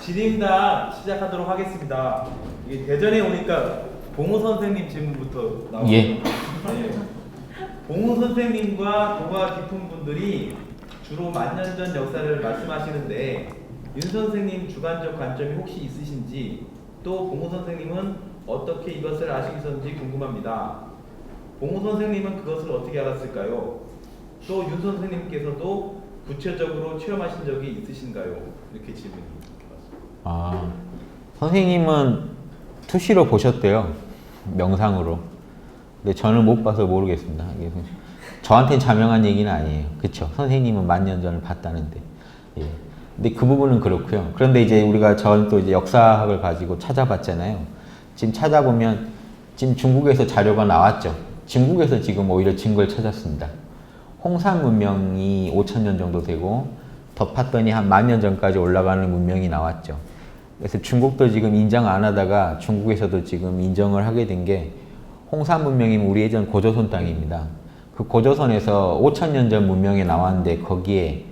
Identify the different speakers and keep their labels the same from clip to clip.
Speaker 1: 진행단 시작하도록 하겠습니다. 이게 대전에 오니까 봉우 선생님 질문부터 나오고
Speaker 2: 예.
Speaker 1: 네. 봉우 선생님과 도가 깊은 분들이 주로 만년 전 역사를 말씀하시는데 윤 선생님 주관적 관점이 혹시 있으신지, 또 봉우 선생님은 어떻게 이것을 아시겠는지 궁금합니다. 봉우 선생님은 그것을 어떻게 알았을까요? 또 윤 선생님께서도 구체적으로 체험하신 적이 있으신가요? 이렇게 질문입니다.
Speaker 2: 아, 선생님은 투시로 보셨대요. 명상으로. 근데 저는 못 봐서 모르겠습니다. 이게 저한테는 자명한 얘기는 아니에요. 그쵸? 선생님은 만년 전을 봤다는데. 예. 근데 그 부분은 그렇고요. 그런데 이제 우리가 저는 또 이제 역사학을 가지고 찾아봤잖아요. 지금 찾아보면 지금 중국에서 자료가 나왔죠. 중국에서 지금 오히려 증거를 찾았습니다. 홍산 문명이 5,000년 정도 되고 더 팠더니 한 10,000년 전까지 올라가는 문명이 나왔죠. 그래서 중국도 지금 인정 안 하다가 중국에서도 지금 인정을 하게 된 게, 홍산 문명이면 우리 예전 고조선 땅입니다. 그 고조선에서 5,000년 전 문명이 나왔는데 거기에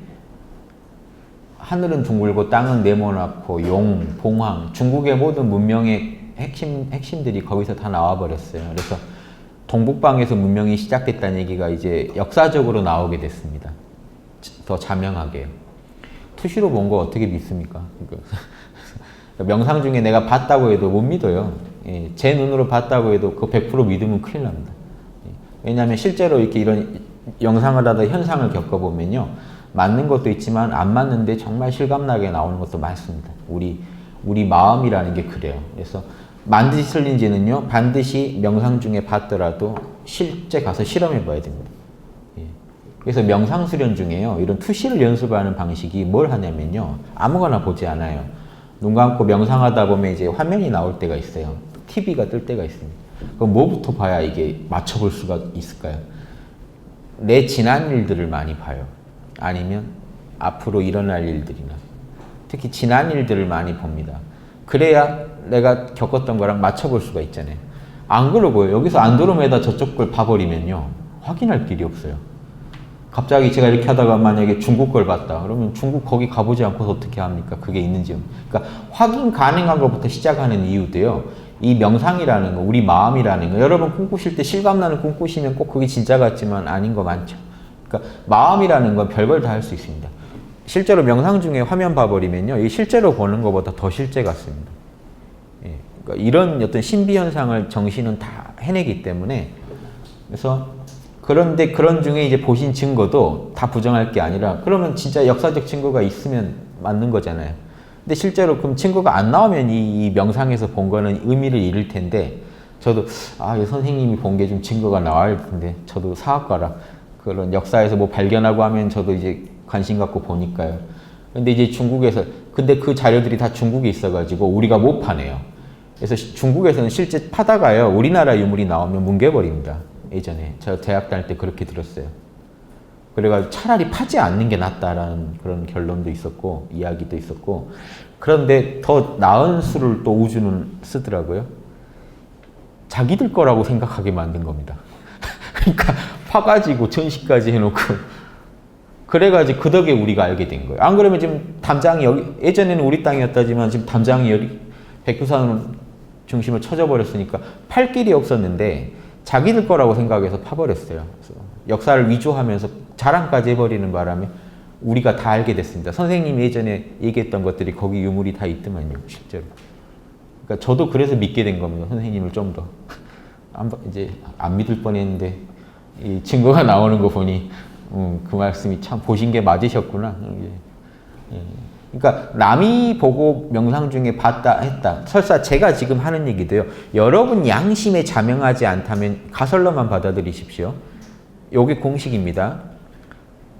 Speaker 2: 하늘은 둥글고 땅은 네모나고 용, 봉황, 중국의 모든 문명의 핵심들이 거기서 다 나와 버렸어요. 그래서 동북방에서 문명이 시작됐다는 얘기가 이제 역사적으로 나오게 됐습니다. 더 자명하게요. 투시로 본 거 어떻게 믿습니까? 명상 중에 내가 봤다고 해도 못 믿어요. 예, 제 눈으로 봤다고 해도 그 100% 믿으면 큰일 납니다. 예, 왜냐하면 실제로 이렇게 이런 영상을 하다 현상을 겪어보면요, 맞는 것도 있지만 안 맞는데 정말 실감나게 나오는 것도 많습니다. 우리 마음이라는 게 그래요. 그래서 반드시 틀린지는요, 반드시 명상 중에 봤더라도 실제 가서 실험해 봐야 됩니다. 예. 그래서 명상 수련 중에요, 이런 투시를 연습하는 방식이 뭘 하냐면요, 아무거나 보지 않아요. 눈 감고 명상하다 보면 이제 화면이 나올 때가 있어요. TV가 뜰 때가 있습니다. 그럼 뭐부터 봐야 이게 맞춰볼 수가 있을까요? 내 지난 일들을 많이 봐요. 아니면 앞으로 일어날 일들이나, 특히 지난 일들을 많이 봅니다. 그래야 내가 겪었던 거랑 맞춰볼 수가 있잖아요. 안 그러고요, 여기서 안드로메다 저쪽 걸 봐버리면요, 확인할 길이 없어요. 갑자기 제가 이렇게 하다가 만약에 중국 걸 봤다 그러면 중국 거기 가보지 않고서 어떻게 합니까? 그게 있는지. 그러니까 확인 가능한 것부터 시작하는 이유도요, 이 명상이라는 거, 우리 마음이라는 거, 여러분 꿈꾸실 때 실감나는 꿈 꾸시면 꼭 그게 진짜 같지만 아닌 거 많죠. 그러니까 마음이라는 건 별걸 다 할 수 있습니다. 실제로 명상 중에 화면 봐버리면요, 이 실제로 보는 것보다 더 실제 같습니다. 예, 그러니까 이런 어떤 신비 현상을 정신은 다 해내기 때문에. 그래서 그런데 그런 중에 이제 보신 증거도 다 부정할 게 아니라, 그러면 진짜 역사적 증거가 있으면 맞는 거잖아요. 근데 실제로 그럼 증거가 안 나오면 이 명상에서 본 거는 의미를 잃을 텐데, 저도 이 선생님이 본 게 좀 증거가 나와야 할 텐데, 저도 사학과라 그런 역사에서 뭐 발견하고 하면 저도 이제 관심 갖고 보니까요. 근데 이제 중국에서, 근데 그 자료들이 다 중국에 있어가지고 우리가 못 파네요. 그래서 중국에서는 실제 파다가요, 우리나라 유물이 나오면 뭉개버립니다. 예전에 저 대학 다닐 때 그렇게 들었어요. 그래가지고 차라리 파지 않는 게 낫다라는 그런 결론도 있었고 이야기도 있었고. 그런데 더 나은 수를 또 우주는 쓰더라고요. 자기들 거라고 생각하게 만든 겁니다. 그러니까 파가지고 전시까지 해놓고, 그래가지고 그 덕에 우리가 알게 된 거예요. 안 그러면 지금 담장이 여기, 예전에는 우리 땅이었다지만 지금 담장이 여기 백두산 중심을 쳐져버렸으니까 팔 길이 없었는데 자기들 거라고 생각해서 파버렸어요. 그래서 역사를 위조하면서 자랑까지 해버리는 바람에 우리가 다 알게 됐습니다. 선생님이 예전에 얘기했던 것들이 거기 유물이 다 있더만요, 실제로. 그러니까 저도 그래서 믿게 된 겁니다. 선생님을 좀 더. 이제 안 믿을 뻔했는데 이 증거가 나오는 거 보니 그 말씀이 참 보신 게 맞으셨구나. 예. 그러니까 남이 보고 명상 중에 봤다 했다. 설사 제가 지금 하는 얘기도요, 여러분 양심에 자명하지 않다면 가설로만 받아들이십시오. 요게 공식입니다.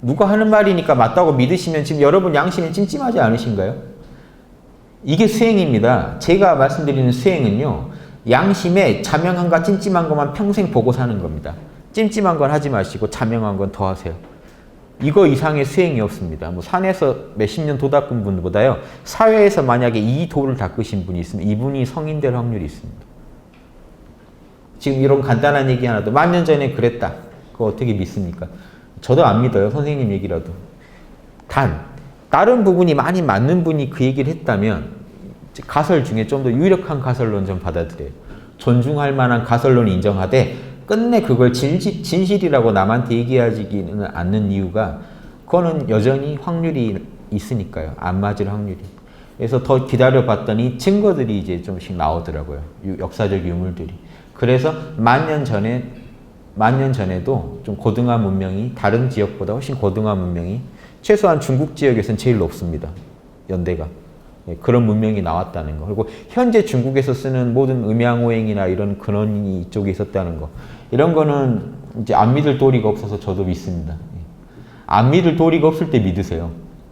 Speaker 2: 누가 하는 말이니까 맞다고 믿으시면 지금 여러분 양심에 찜찜하지 않으신가요? 이게 수행입니다. 제가 말씀드리는 수행은요, 양심에 자명한가 찜찜한 것만 평생 보고 사는 겁니다. 찜찜한 건 하지 마시고 자명한 건 더 하세요. 이거 이상의 수행이 없습니다. 뭐 산에서 몇십 년 도 닦은 분보다요, 사회에서 만약에 이 도를 닦으신 분이 있으면 이분이 성인 될 확률이 있습니다. 지금 이런 간단한 얘기 하나도 10,000년 전에 그랬다, 그거 어떻게 믿습니까? 저도 안 믿어요, 선생님 얘기라도. 다른 부분이 많이 맞는 분이 그 얘기를 했다면 가설 중에 좀 더 유력한 가설론 좀 받아들여요. 존중할 만한 가설론 인정하되 끝내 그걸 진실이라고 남한테 얘기하지는 않는 이유가 그거는 여전히 확률이 있으니까요. 안 맞을 확률이. 그래서 더 기다려봤더니 증거들이 이제 좀씩 나오더라고요. 역사적 유물들이. 그래서 만 년 전에도 좀 고등화 문명이 다른 지역보다 훨씬 고등화 문명이 최소한 중국 지역에서는 제일 높습니다. 연대가. 예, 그런 문명이 나왔다는 거. 그리고 현재 중국에서 쓰는 모든 음양오행이나 이런 근원이 이쪽에 있었다는 거. 이런 거는 이제 안 믿을 도리가 없어서 저도 믿습니다. 예. 안 믿을 도리가 없을 때 믿으세요.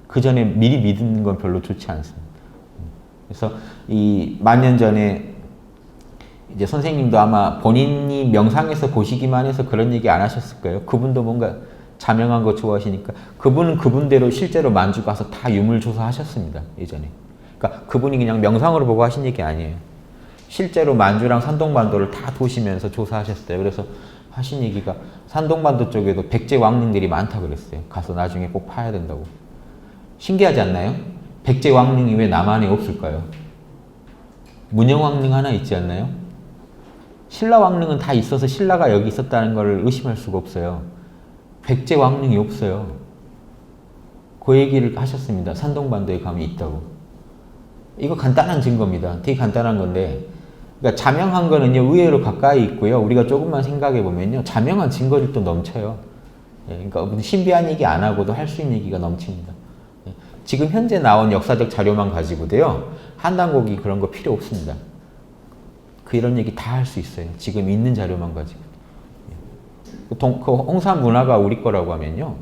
Speaker 2: 그 전에 미리 믿는 건 별로 좋지 않습니다. 그래서 이 만 년 전에 이제 선생님도 아마 본인이 명상에서 보시기만 해서 그런 얘기 안 하셨을 거예요. 그분도 뭔가 자명한 거 좋아하시니까 그분은 그분대로 실제로 만주 가서 다 유물 조사하셨습니다. 예전에. 그러니까 그분이 그냥 명상으로 보고 하신 얘기 아니에요. 실제로 만주랑 산동반도를 다 도시면서 조사하셨어요. 그래서 하신 얘기가 산동반도 쪽에도 백제 왕릉들이 많다 그랬어요. 가서 나중에 꼭 파야 된다고. 신기하지 않나요? 백제 왕릉이 왜 남한에 없을까요? 문영 왕릉 하나 있지 않나요? 신라 왕릉은 다 있어서 신라가 여기 있었다는 걸 의심할 수가 없어요. 백제 왕릉이 없어요. 그 얘기를 하셨습니다. 산동반도에 가면 있다고. 이거 간단한 증거입니다. 되게 간단한 건데, 그러니까 자명한 거는요 의외로 가까이 있고요. 우리가 조금만 생각해 보면요 자명한 증거를 또 넘쳐요. 예, 그러니까 신비한 얘기 안 하고도 할 수 있는 얘기가 넘칩니다. 예, 지금 현재 나온 역사적 자료만 가지고도요 한당고기 그런 거 필요 없습니다. 이런 얘기 다 할 수 있어요. 지금 있는 자료만 가지고. 예. 그 홍산 문화가 우리 거라고 하면요.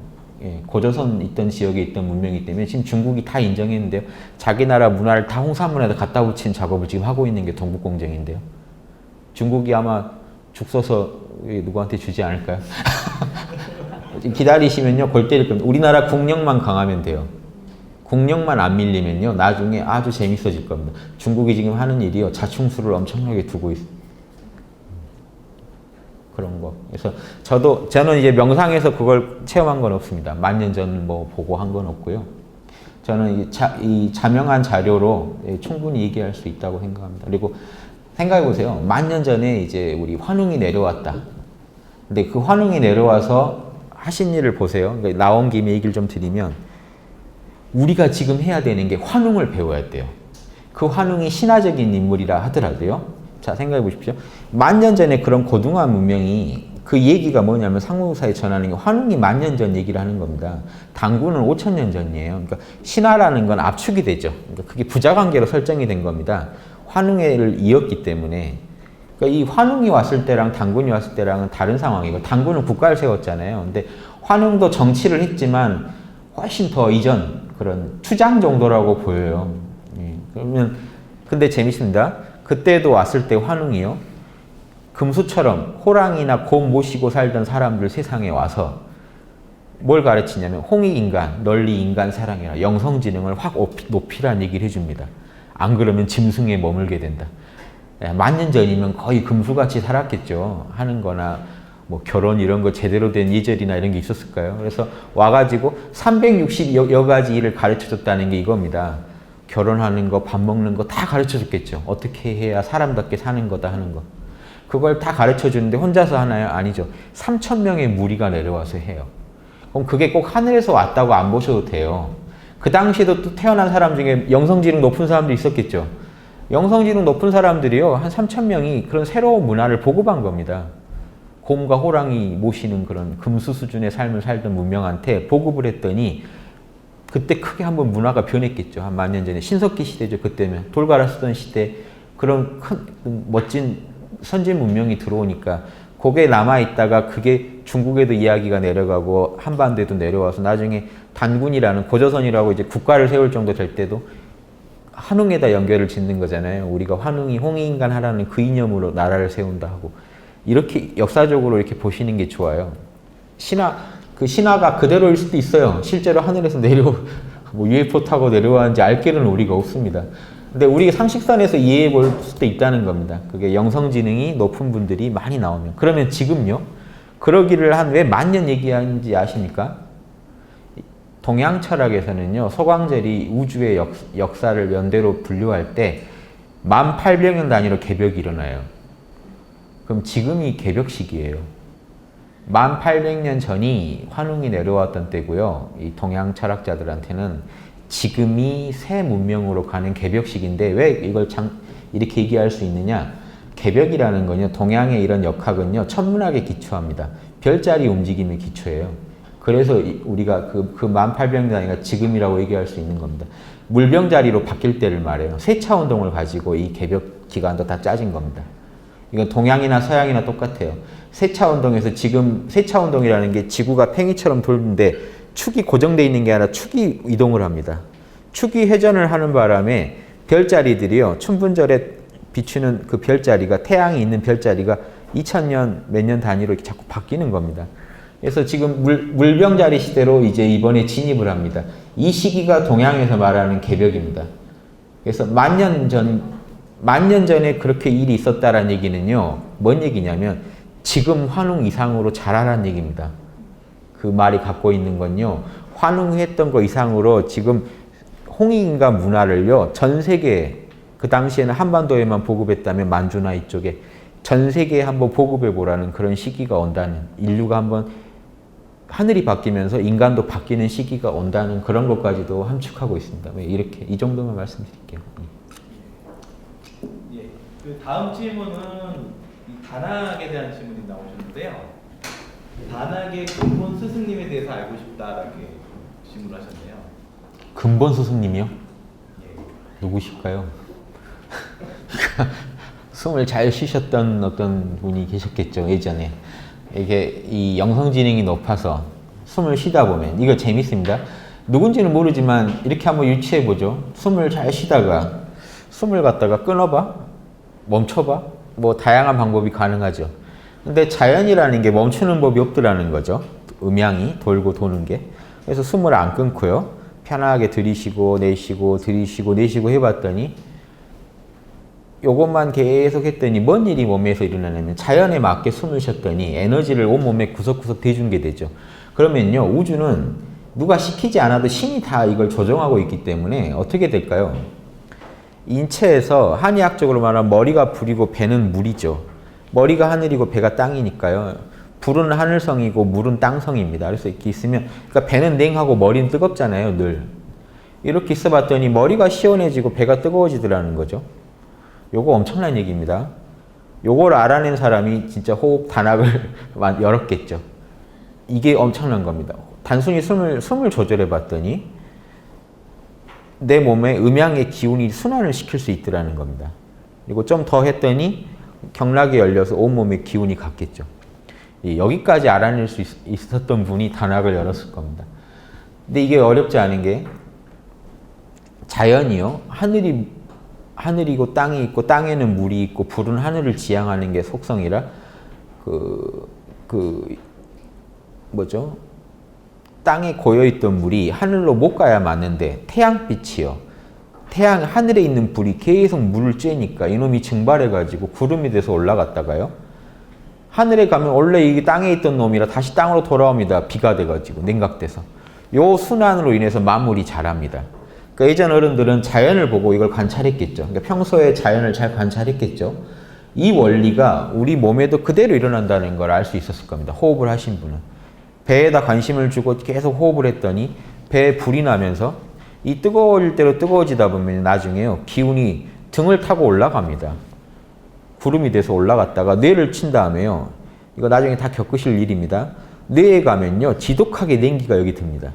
Speaker 2: 예, 고조선 있던 지역에 있던 문명이기 때문에 지금 중국이 다 인정했는데요. 자기 나라 문화를 다 홍산 문화에다 갖다 붙이는 작업을 지금 하고 있는 게 동북공정인데요. 중국이 아마 죽 써서 누구한테 주지 않을까요? 기다리시면요. 골 때릴 겁니다. 우리나라 국력만 강하면 돼요. 국력만 안 밀리면요. 나중에 아주 재밌어질 겁니다. 중국이 지금 하는 일이요. 자충수를 엄청나게 두고 있어요. 그런 거. 그래서 저는 이제 명상에서 그걸 체험한 건 없습니다. 만 년 전 뭐 보고 한 건 없고요. 저는 이 자명한 자료로 충분히 얘기할 수 있다고 생각합니다. 그리고 생각해 보세요. 만 년 전에 이제 우리 환웅이 내려왔다. 근데 그 환웅이 내려와서 하신 일을 보세요. 그러니까 나온 김에 얘기를 좀 드리면 우리가 지금 해야 되는 게 환웅을 배워야 돼요. 그 환웅이 신화적인 인물이라 하더라도요. 자, 생각해 보십시오. 만 년 전에 그런 고등화 문명이 그 얘기가 뭐냐면 상무사에 전하는 게 환웅이 만 년 전 얘기를 하는 겁니다. 당구는 5,000년 전이에요. 그러니까 신화라는 건 압축이 되죠. 그러니까 그게 부자관계로 설정이 된 겁니다. 환웅을 이었기 때문에. 그러니까 이 환웅이 왔을 때랑 당군이 왔을 때랑은 다른 상황이고 당군은 국가를 세웠잖아요. 근데 환웅도 정치를 했지만 훨씬 더 이전 그런 추장 정도라고 보여요. 예. 그러면 근데 재밌습니다. 그때도 왔을 때 환웅이요. 금수처럼 호랑이나 곰 모시고 살던 사람들 세상에 와서 뭘 가르치냐면 홍익인간, 널리 인간 사랑이라 영성지능을 확 높이라는 얘기를 해줍니다. 안 그러면 짐승에 머물게 된다. 만 년 전이면 거의 금수같이 살았겠죠. 하는 거나 뭐 결혼 이런 거 제대로 된 예절이나 이런 게 있었을까요? 그래서 와가지고 360여 가지 일을 가르쳐줬다는 게 이겁니다. 결혼하는 거, 밥 먹는 거 다 가르쳐줬겠죠. 어떻게 해야 사람답게 사는 거다 하는 거. 그걸 다 가르쳐주는데 혼자서 하나요? 아니죠. 3,000명의 무리가 내려와서 해요. 그럼 그게 꼭 하늘에서 왔다고 안 보셔도 돼요. 그 당시에도 또 태어난 사람 중에 영성지능 높은 사람도 있었겠죠. 영성지능 높은 사람들이요. 한 3,000명이 그런 새로운 문화를 보급한 겁니다. 곰과 호랑이 모시는 그런 금수 수준의 삶을 살던 문명한테 보급을 했더니 그때 크게 한번 문화가 변했겠죠. 한 만 년 전에. 신석기 시대죠. 그때면. 돌 갈아 쓰던 시대 그런 큰 멋진 선진 문명이 들어오니까 그게 남아있다가 그게 중국에도 이야기가 내려가고 한반도에도 내려와서 나중에 단군이라는 고조선이라고 이제 국가를 세울 정도 될 때도 환웅에다 연결을 짓는 거잖아요. 우리가 환웅이 홍익인간 하라는 그 이념으로 나라를 세운다 하고 이렇게 역사적으로 이렇게 보시는 게 좋아요. 그 신화가 그대로일 수도 있어요. 실제로 하늘에서 뭐 UFO 타고 내려왔는지 알 길은 우리가 없습니다. 근데 우리가 상식선에서 이해해 볼 수도 있다는 겁니다. 그게 영성지능이 높은 분들이 많이 나오면. 그러면 지금요? 그러기를 한 왜 만 년 얘기하는지 아십니까? 동양 철학에서는요, 소광절이 우주의 역사를 연대로 분류할 때 1800년 단위로 개벽이 일어나요. 그럼 지금이 개벽 시기예요. 1800년 전이 환웅이 내려왔던 때고요. 이 동양 철학자들한테는 지금이 새 문명으로 가는 개벽 시기인데 왜 이걸 이렇게 얘기할 수 있느냐? 개벽이라는 건요, 동양의 이런 역학은요, 천문학에 기초합니다. 별자리 움직임에 기초해요. 그래서 우리가 그 1800년 단위가 지금이라고 얘기할 수 있는 겁니다. 물병자리로 바뀔 때를 말해요. 세차 운동을 가지고 이 개벽 기간도 다 짜진 겁니다. 이건 동양이나 서양이나 똑같아요. 세차 운동에서 지금 세차 운동이라는 게 지구가 팽이처럼 돌는데 축이 고정되어 있는 게 아니라 축이 이동을 합니다. 축이 회전을 하는 바람에 별자리들이요, 춘분절에 비추는 그 별자리가, 태양이 있는 별자리가 2000년 몇 년 단위로 이렇게 자꾸 바뀌는 겁니다. 그래서 지금 물병자리 시대로 이제 이번에 진입을 합니다. 이 시기가 동양에서 말하는 개벽입니다. 그래서 만 년 전에 그렇게 일이 있었다라는 얘기는요, 뭔 얘기냐면 지금 환웅 이상으로 잘하라는 얘기입니다. 그 말이 갖고 있는 건요, 환웅했던 거 이상으로 지금 홍익인가 문화를요, 전 세계, 그 당시에는 한반도에만 보급했다면 만주나 이쪽에 전 세계에 한번 보급해 보라는 그런 시기가 온다는, 인류가 한번 하늘이 바뀌면서 인간도 바뀌는 시기가 온다는 그런 것까지도 함축하고 있습니다. 이렇게 이 정도만 말씀드릴게요.
Speaker 1: 예, 그 다음 질문은 이 단학에 대한 질문이 나오셨는데요. 단학의 근본 스승님에 대해서 알고 싶다라고 질문하셨네요.
Speaker 2: 근본 스승님이요?
Speaker 1: 예.
Speaker 2: 누구실까요? 숨을 잘 쉬셨던 어떤 분이 계셨겠죠, 예전에. 이게 이 영성지능이 높아서 숨을 쉬다 보면, 이거 재밌습니다. 누군지는 모르지만 이렇게 한번 유추해 보죠. 숨을 잘 쉬다가 숨을 갖다가 끊어봐, 멈춰봐, 뭐 다양한 방법이 가능하죠. 근데 자연이라는 게 멈추는 법이 없더라는 거죠. 음양이 돌고 도는 게. 그래서 숨을 안 끊고요, 편하게 들이쉬고 내쉬고 들이쉬고 내쉬고 해봤더니, 요것만 계속 했더니 뭔 일이 몸에서 일어나냐면 자연에 맞게 숨을 쉬었더니 에너지를 온몸에 구석구석 대준 게 되죠. 그러면요, 우주는 누가 시키지 않아도 신이 다 이걸 조정하고 있기 때문에 어떻게 될까요? 인체에서 한의학적으로 말하면 머리가 불이고 배는 물이죠. 머리가 하늘이고 배가 땅이니까요. 불은 하늘성이고 물은 땅성입니다. 그래서 이렇게 있으면, 그러니까 배는 냉하고 머리는 뜨겁잖아요, 늘. 이렇게 있어 봤더니 머리가 시원해지고 배가 뜨거워지더라는 거죠. 요거 엄청난 얘기입니다. 요걸 알아낸 사람이 진짜 호흡 단학을 열었겠죠. 이게 엄청난 겁니다. 단순히 숨을 조절해 봤더니 내 몸에 음양의 기운이 순환을 시킬 수 있더라는 겁니다. 그리고 좀 더 했더니 경락이 열려서 온몸에 기운이 갔겠죠. 여기까지 알아낼 수 있었던 분이 단학을 열었을 겁니다. 근데 이게 어렵지 않은 게, 자연이요, 하늘이고 땅이 있고 땅에는 물이 있고 불은 하늘을 지향하는 게 속성이라 뭐죠? 땅에 고여있던 물이 하늘로 못 가야 맞는데 태양빛이요, 하늘에 있는 불이 계속 물을 쬐니까 이놈이 증발해가지고 구름이 돼서 올라갔다가요, 하늘에 가면 원래 이게 땅에 있던 놈이라 다시 땅으로 돌아옵니다. 비가 돼가지고 냉각돼서. 요 순환으로 인해서 만물이 자랍니다. 그러니까 예전 어른들은 자연을 보고 이걸 관찰했겠죠. 그러니까 평소에 자연을 잘 관찰했겠죠. 이 원리가 우리 몸에도 그대로 일어난다는 걸 알 수 있었을 겁니다. 호흡을 하신 분은. 배에다 관심을 주고 계속 호흡을 했더니 배에 불이 나면서 이 뜨거울 대로 뜨거워지다 보면 나중에요, 기운이 등을 타고 올라갑니다. 구름이 돼서 올라갔다가 뇌를 친 다음에요, 이거 나중에 다 겪으실 일입니다. 뇌에 가면요, 지독하게 냉기가 여기 듭니다.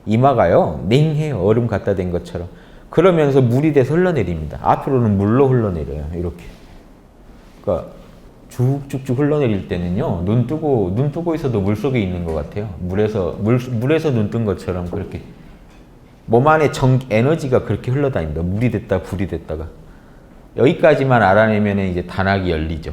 Speaker 2: 이마가요, 냉해요. 얼음 갖다 댄 것처럼. 그러면서 물이 돼서 흘러내립니다. 앞으로는 물로 흘러내려요. 이렇게. 그러니까 쭉쭉쭉 흘러내릴 때는요, 눈 뜨고 있어도 물 속에 있는 것 같아요. 물에서 눈 뜬 것처럼 그렇게. 몸 안에 에너지가 그렇게 흘러다닙니다. 물이 됐다, 불이 됐다가. 여기까지만 알아내면 이제 단학이 열리죠.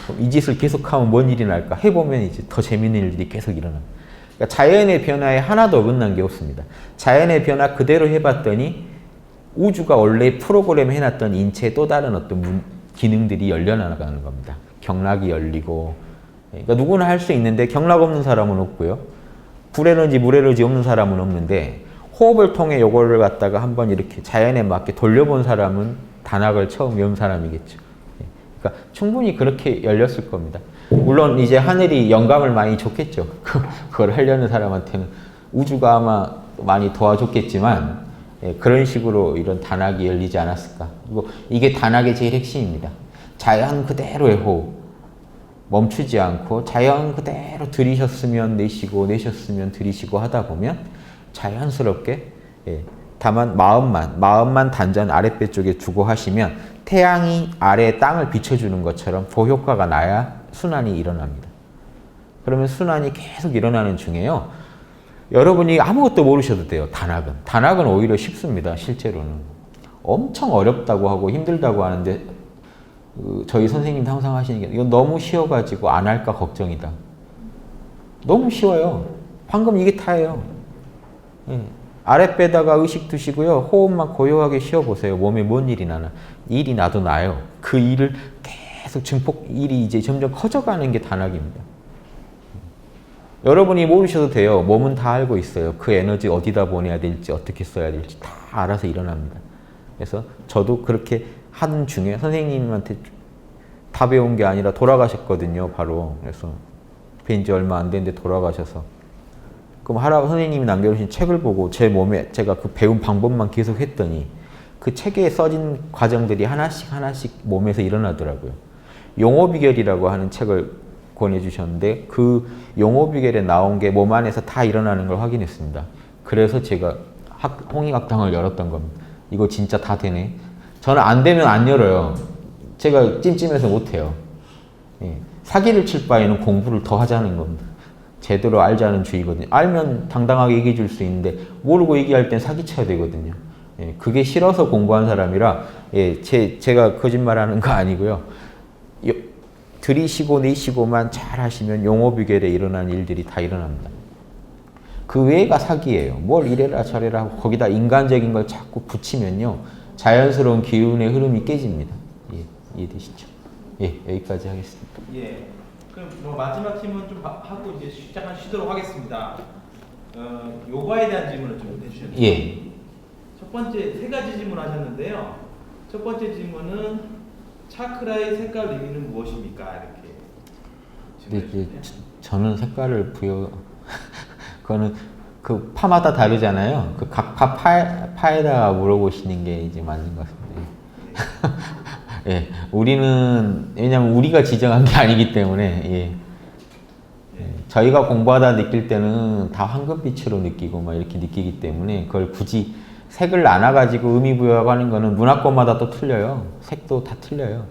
Speaker 2: 그럼 이 짓을 계속하면 뭔 일이 날까? 해보면 이제 더 재밌는 일들이 계속 일어납니다. 그러니까 자연의 변화에 하나도 어긋난 게 없습니다. 자연의 변화 그대로 해봤더니 우주가 원래 프로그램 해놨던 인체의 또 다른 어떤 기능들이 열려나가는 겁니다. 경락이 열리고, 그러니까 누구나 할 수 있는데 경락 없는 사람은 없고요. 불에너지, 물에너지 없는 사람은 없는데 호흡을 통해 요거를 갖다가 한번 이렇게 자연에 맞게 돌려본 사람은 단학을 처음 외운 사람이겠죠. 예. 그러니까 충분히 그렇게 열렸을 겁니다. 물론 이제 하늘이 영감을 많이 줬겠죠. 그걸 하려는 사람한테는 우주가 아마 많이 도와줬겠지만 예, 그런 식으로 이런 단학이 열리지 않았을까. 그리고 이게 단학의 제일 핵심입니다. 자연 그대로의 호흡, 멈추지 않고 자연 그대로 들이셨으면 내쉬고 내셨으면 들이쉬고 하다 보면 자연스럽게 예, 다만 마음만 단전 아랫배 쪽에 두고 하시면 태양이 아래 땅을 비춰주는 것처럼 보효과가 나야 순환이 일어납니다. 그러면 순환이 계속 일어나는 중에요. 여러분이 아무것도 모르셔도 돼요. 단학은 오히려 쉽습니다. 실제로는 엄청 어렵다고 하고 힘들다고 하는데 저희 선생님도 항상 하시는 게 이거 너무 쉬워가지고 안 할까 걱정이다. 너무 쉬워요. 방금 이게 다예요. 예. 아랫배다가 의식 두시고요. 호흡만 고요하게 쉬어보세요. 몸에 뭔 일이 나나. 일이 나도 나요. 그 일을 계속 증폭 일이 이제 점점 커져가는 게 단학입니다. 여러분이 모르셔도 돼요. 몸은 다 알고 있어요. 그 에너지 어디다 보내야 될지 어떻게 써야 될지 다 알아서 일어납니다. 그래서 저도 그렇게 하는 중에 선생님한테 다 배운 게 아니라 돌아가셨거든요. 바로. 그래서 뵌 지 얼마 안 됐는데 돌아가셔서. 그럼 선생님이 남겨주신 책을 보고 제 몸에 제가 그 배운 방법만 계속 했더니 그 책에 써진 과정들이 하나씩 몸에서 일어나더라고요. 용호비결이라고 하는 책을 권해주셨는데 그 용호비결에 나온 게 몸 안에서 다 일어나는 걸 확인했습니다. 그래서 제가 홍익학당을 열었던 겁니다. 이거 진짜 다 되네. 저는 안 되면 안 열어요. 제가 찜찜해서 못해요. 예. 사기를 칠 바에는 공부를 더 하자는 겁니다. 제대로 알자는 주의거든요. 알면 당당하게 얘기해 줄 수 있는데 모르고 얘기할 땐 사기쳐야 되거든요. 예. 그게 싫어서 공부한 사람이라 예. 제가 거짓말하는 거 아니고요. 들이쉬고 내쉬고만 잘 하시면 용호비결에 일어난 일들이 다 일어납니다. 그 외가 사기예요. 뭘 이래라 저래라 하고 거기다 인간적인 걸 자꾸 붙이면요. 자연스러운 기운의 흐름이 깨집니다. 예, 이해되시죠? 예, 여기까지 하겠습니다.
Speaker 1: 예. 그럼 뭐 마지막 질문 좀 하고 이제 잠깐 쉬도록 하겠습니다. 요가에 대한 질문을 좀 해주셨는데.
Speaker 2: 예.
Speaker 1: 첫 번째 세 가지 질문하셨는데요. 첫 번째 질문은 차크라의 색깔 의미는 무엇입니까? 이렇게 질문해주셨네요.
Speaker 2: 저는 색깔을 그거는 그 파마다 다르잖아요. 그 각 파에다가 물어보시는 게 이제 맞는 것 같습니다. 예, 우리는 왜냐면 우리가 지정한 게 아니기 때문에 예. 저희가 공부하다 느낄 때는 다 황금빛으로 느끼고 막 이렇게 느끼기 때문에 그걸 굳이 색을 나눠가지고 의미 부여하고 하는 거는 문화권마다 또 틀려요. 색도 다 틀려요.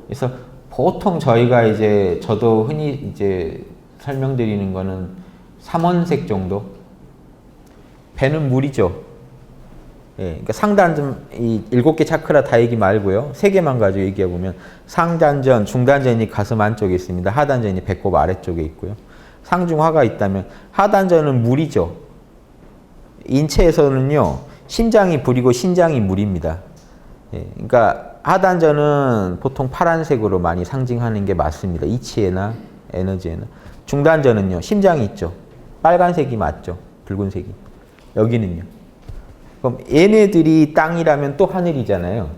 Speaker 2: 그래서 보통 저희가 이제 저도 흔히 이제 설명드리는 거는 삼원색 정도. 배는 물이죠. 예, 그러니까 상단전 이 7개 차크라 다 얘기 말고요. 3개만 가지고 얘기해 보면 상단전, 중단전이 가슴 안쪽에 있습니다. 하단전이 배꼽 아래쪽에 있고요. 상중하가 있다면 하단전은 물이죠. 인체에서는요. 심장이 불이고 신장이 물입니다. 예, 그러니까 하단전은 보통 파란색으로 많이 상징하는 게 맞습니다. 이치에나 에너지에나. 중단전은요. 심장이 있죠. 빨간색이 맞죠. 붉은색이. 여기는요. 그럼 얘네들이 땅이라면 또 하늘이잖아요.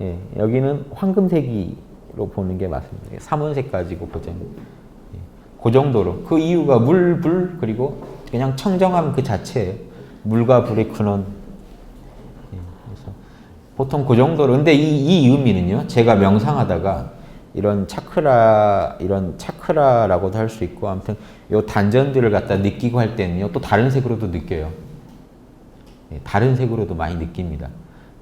Speaker 2: 예, 여기는 황금색으로 보는 게 맞습니다. 삼원색 가지고 보자면. 예, 그 정도로. 그 이유가 물, 불, 그리고 그냥 청정함 그 자체예요. 물과 불의 근원. 예, 그래서 보통 그 정도로. 근데 이 의미는요. 제가 명상하다가 이런 차크라라고도 할 수 있고, 아무튼 요 단전들을 갖다 느끼고 할 때는요. 또 다른 색으로도 느껴요. 예, 다른 색으로도 많이 느낍니다.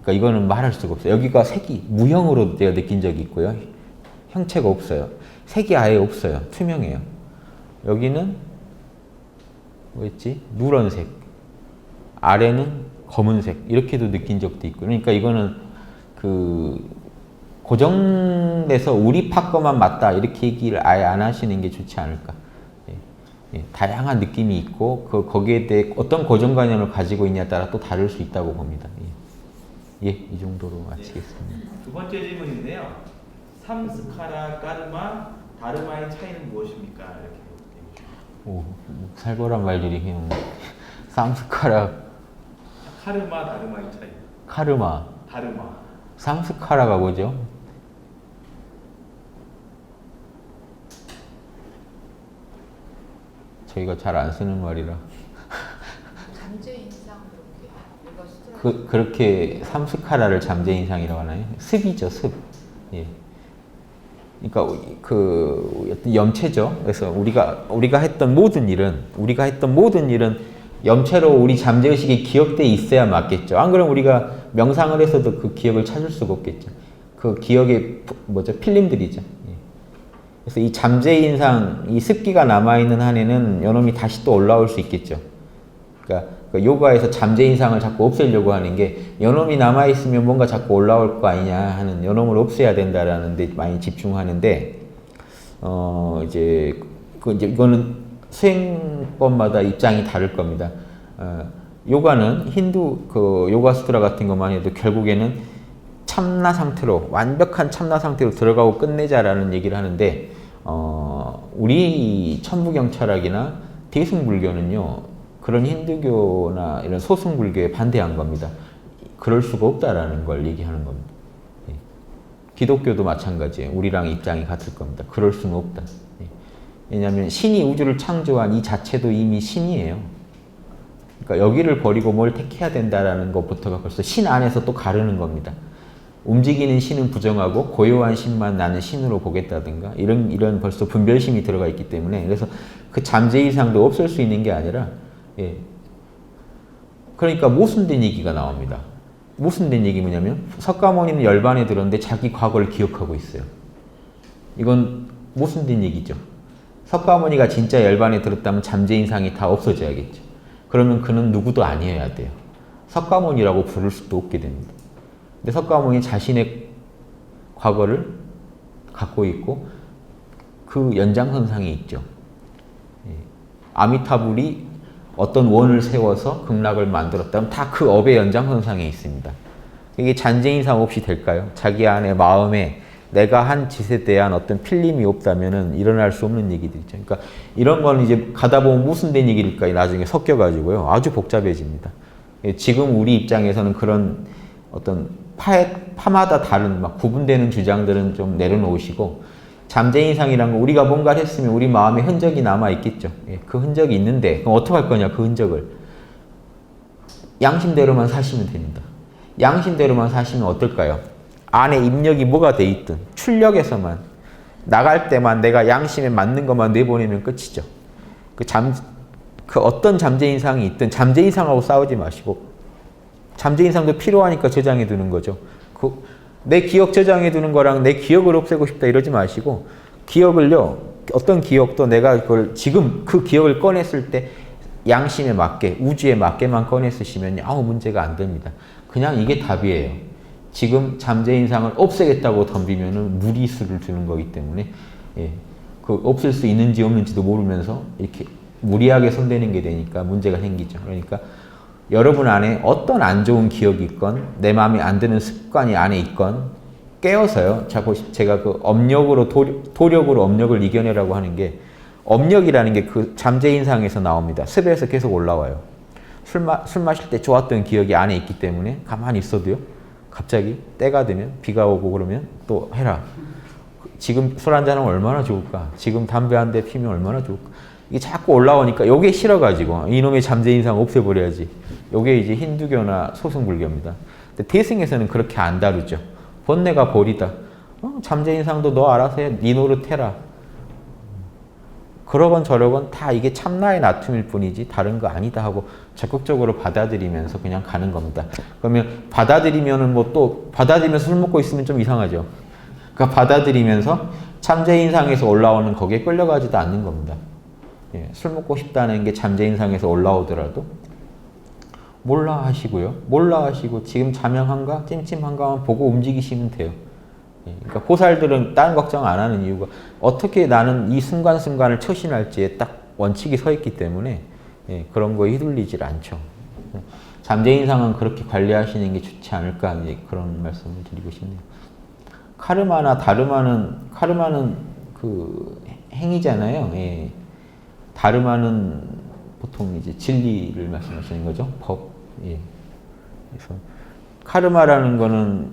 Speaker 2: 그러니까 이거는 말할 수가 없어요. 여기가 색이 무형으로 제가 느낀 적이 있고요. 형체가 없어요. 색이 아예 없어요. 투명해요. 여기는 뭐였지? 누런색. 아래는 검은색. 이렇게도 느낀 적도 있고. 그러니까 이거는 그 고정돼서 우리 파 거만 맞다 이렇게 얘기를 아예 안 하시는 게 좋지 않을까. 예, 다양한 느낌이 있고 거기에 대해 어떤 고정관념을 가지고 있냐에 따라 또 다를 수 있다고 봅니다. 예, 이 정도로 마치겠습니다.
Speaker 1: 두 번째 질문인데요. 삼스카라, 까르마, 다르마의 차이는 무엇입니까? 이렇게.
Speaker 2: 오, 살벌한 말들이 그냥 삼스카라,
Speaker 1: 카르마, 다르마의 차이.
Speaker 2: 카르마,
Speaker 1: 다르마.
Speaker 2: 삼스카라가 뭐죠? 저희가 잘 안 쓰는 말이라.
Speaker 3: 잠재인상 그렇게 읽었을
Speaker 2: 그렇게 삼스카라를 잠재인상이라고 하나요? 습이죠, 습. 예. 그러니까 그 어떤 염체죠. 그래서 우리가 했던 모든 일은 염체로 우리 잠재의식에 기억돼 있어야 맞겠죠. 안 그러면 우리가 명상을 해서도 그 기억을 찾을 수가 없겠죠. 그 기억의 필름들이죠. 예. 그래서 이 잠재인상, 이 습기가 남아있는 한에는 요놈이 다시 또 올라올 수 있겠죠. 그러니까 요가에서 잠재인상을 자꾸 없애려고 하는 게 요놈이 남아있으면 뭔가 자꾸 올라올 거 아니냐 하는 요놈을 없애야 된다라는 데 많이 집중하는데, 이제 이거는 수행법마다 입장이 다를 겁니다. 요가는 힌두 요가 수트라 같은 것만 해도 결국에는 참나 상태로, 완벽한 참나 상태로 들어가고 끝내자라는 얘기를 하는데, 우리 천부경 철학이나 대승불교는요, 그런 힌두교나 이런 소승불교에 반대한 겁니다. 그럴 수가 없다라는 걸 얘기하는 겁니다. 예. 기독교도 마찬가지예요. 우리랑 입장이 같을 겁니다. 그럴 수는 없다. 예. 왜냐하면 신이 우주를 창조한 이 자체도 이미 신이에요. 그러니까 여기를 버리고 뭘 택해야 된다라는 것부터가 벌써 신 안에서 또 가르는 겁니다. 움직이는 신은 부정하고 고요한 신만 나는 신으로 보겠다든가 이런 벌써 분별심이 들어가 있기 때문에, 그래서 그 잠재이상도 없을 수 있는 게 아니라, 예. 그러니까 모순된 얘기가 나옵니다. 모순된 얘기 뭐냐면, 석가모니는 열반에 들었는데 자기 과거를 기억하고 있어요. 이건 모순된 얘기죠. 석가모니가 진짜 열반에 들었다면 잠재인상이 다 없어져야겠죠. 그러면 그는 누구도 아니어야 돼요. 석가모니라고 부를 수도 없게 됩니다. 근데 석가모니 자신의 과거를 갖고 있고 그 연장선상에 있죠. 예. 아미타불이 어떤 원을 세워서 극락을 만들었다면 다 그 업의 연장선상에 있습니다. 이게 잠재인상 없이 될까요? 자기 안에 마음에 내가 한 짓에 대한 어떤 필름이 없다면 일어날 수 없는 얘기들이죠. 그러니까 이런 건 이제 가다 보면 무슨 된 얘기일까 나중에 섞여가지고요. 아주 복잡해집니다. 지금 우리 입장에서는 그런 어떤 파마다 다른 막 구분되는 주장들은 좀 내려놓으시고, 잠재인상이란 건 우리가 뭔가를 했으면 우리 마음에 흔적이 남아있겠죠. 예, 그 흔적이 있는데 그럼 어떻게 할 거냐, 그 흔적을. 양심대로만 사시면 됩니다. 양심대로만 사시면 어떨까요? 안에 입력이 뭐가 돼 있든 출력에서만 나갈 때만 내가 양심에 맞는 것만 내보내면 끝이죠. 그 어떤 잠재인상이 있든 잠재인상하고 싸우지 마시고, 잠재인상도 필요하니까 저장해 두는 거죠. 내 기억 저장해 두는 거랑 내 기억을 없애고 싶다 이러지 마시고, 기억을요, 어떤 기억도 내가 그걸 지금 그 기억을 꺼냈을 때 양심에 맞게, 우주에 맞게만 꺼내 쓰시면 아무 문제가 안 됩니다. 그냥 이게 답이에요. 지금 잠재인상을 없애겠다고 덤비면은 무리수를 두는 거기 때문에, 예, 그 없앨 수 있는지 없는지도 모르면서 이렇게 무리하게 손대는 게 되니까 문제가 생기죠. 그러니까 여러분 안에 어떤 안 좋은 기억이 있건 내 마음에 안 드는 습관이 안에 있건 깨어서요. 제가 그 업력으로 도력으로 업력을 이겨내라고 하는 게, 업력이라는 게 그 잠재인상에서 나옵니다. 습에서 계속 올라와요. 술 마실 때 좋았던 기억이 안에 있기 때문에 가만히 있어도요, 갑자기 때가 되면 비가 오고 그러면 또 해라. 지금 술 한잔하면 얼마나 좋을까? 지금 담배 한 대 피면 얼마나 좋을까? 이게 자꾸 올라오니까 요게 싫어가지고 이놈의 잠재인상 없애버려야지. 요게 이제 힌두교나 소승불교입니다. 근데 대승에서는 그렇게 안 다루죠. 본내가 버리다. 잠재인상도 너 알아서 해. 네 노릇 해라. 그러건 저러건 다 이게 참나의 나툼일 뿐이지 다른 거 아니다 하고 적극적으로 받아들이면서 그냥 가는 겁니다. 그러면 받아들이면은 뭐 또 받아들이면서 술 먹고 있으면 좀 이상하죠. 그러니까 받아들이면서 잠재인상에서 올라오는 거기에 끌려가지도 않는 겁니다. 예, 술 먹고 싶다는 게 잠재인상에서 올라오더라도 몰라 하시고요. 몰라 하시고 지금 자명한가 찜찜한가만 보고 움직이시면 돼요. 예, 그러니까 보살들은 다른 걱정 안 하는 이유가 어떻게 나는 이 순간순간을 처신할지에 딱 원칙이 서 있기 때문에, 예, 그런 거에 휘둘리질 않죠. 잠재인상은 그렇게 관리하시는 게 좋지 않을까, 이제 그런 말씀을 드리고 싶네요. 카르마나 카르마는 그 행위잖아요. 예. 다르마는 보통 이제 진리를 말씀하시는 거죠. 법. 예. 그래서 카르마라는 거는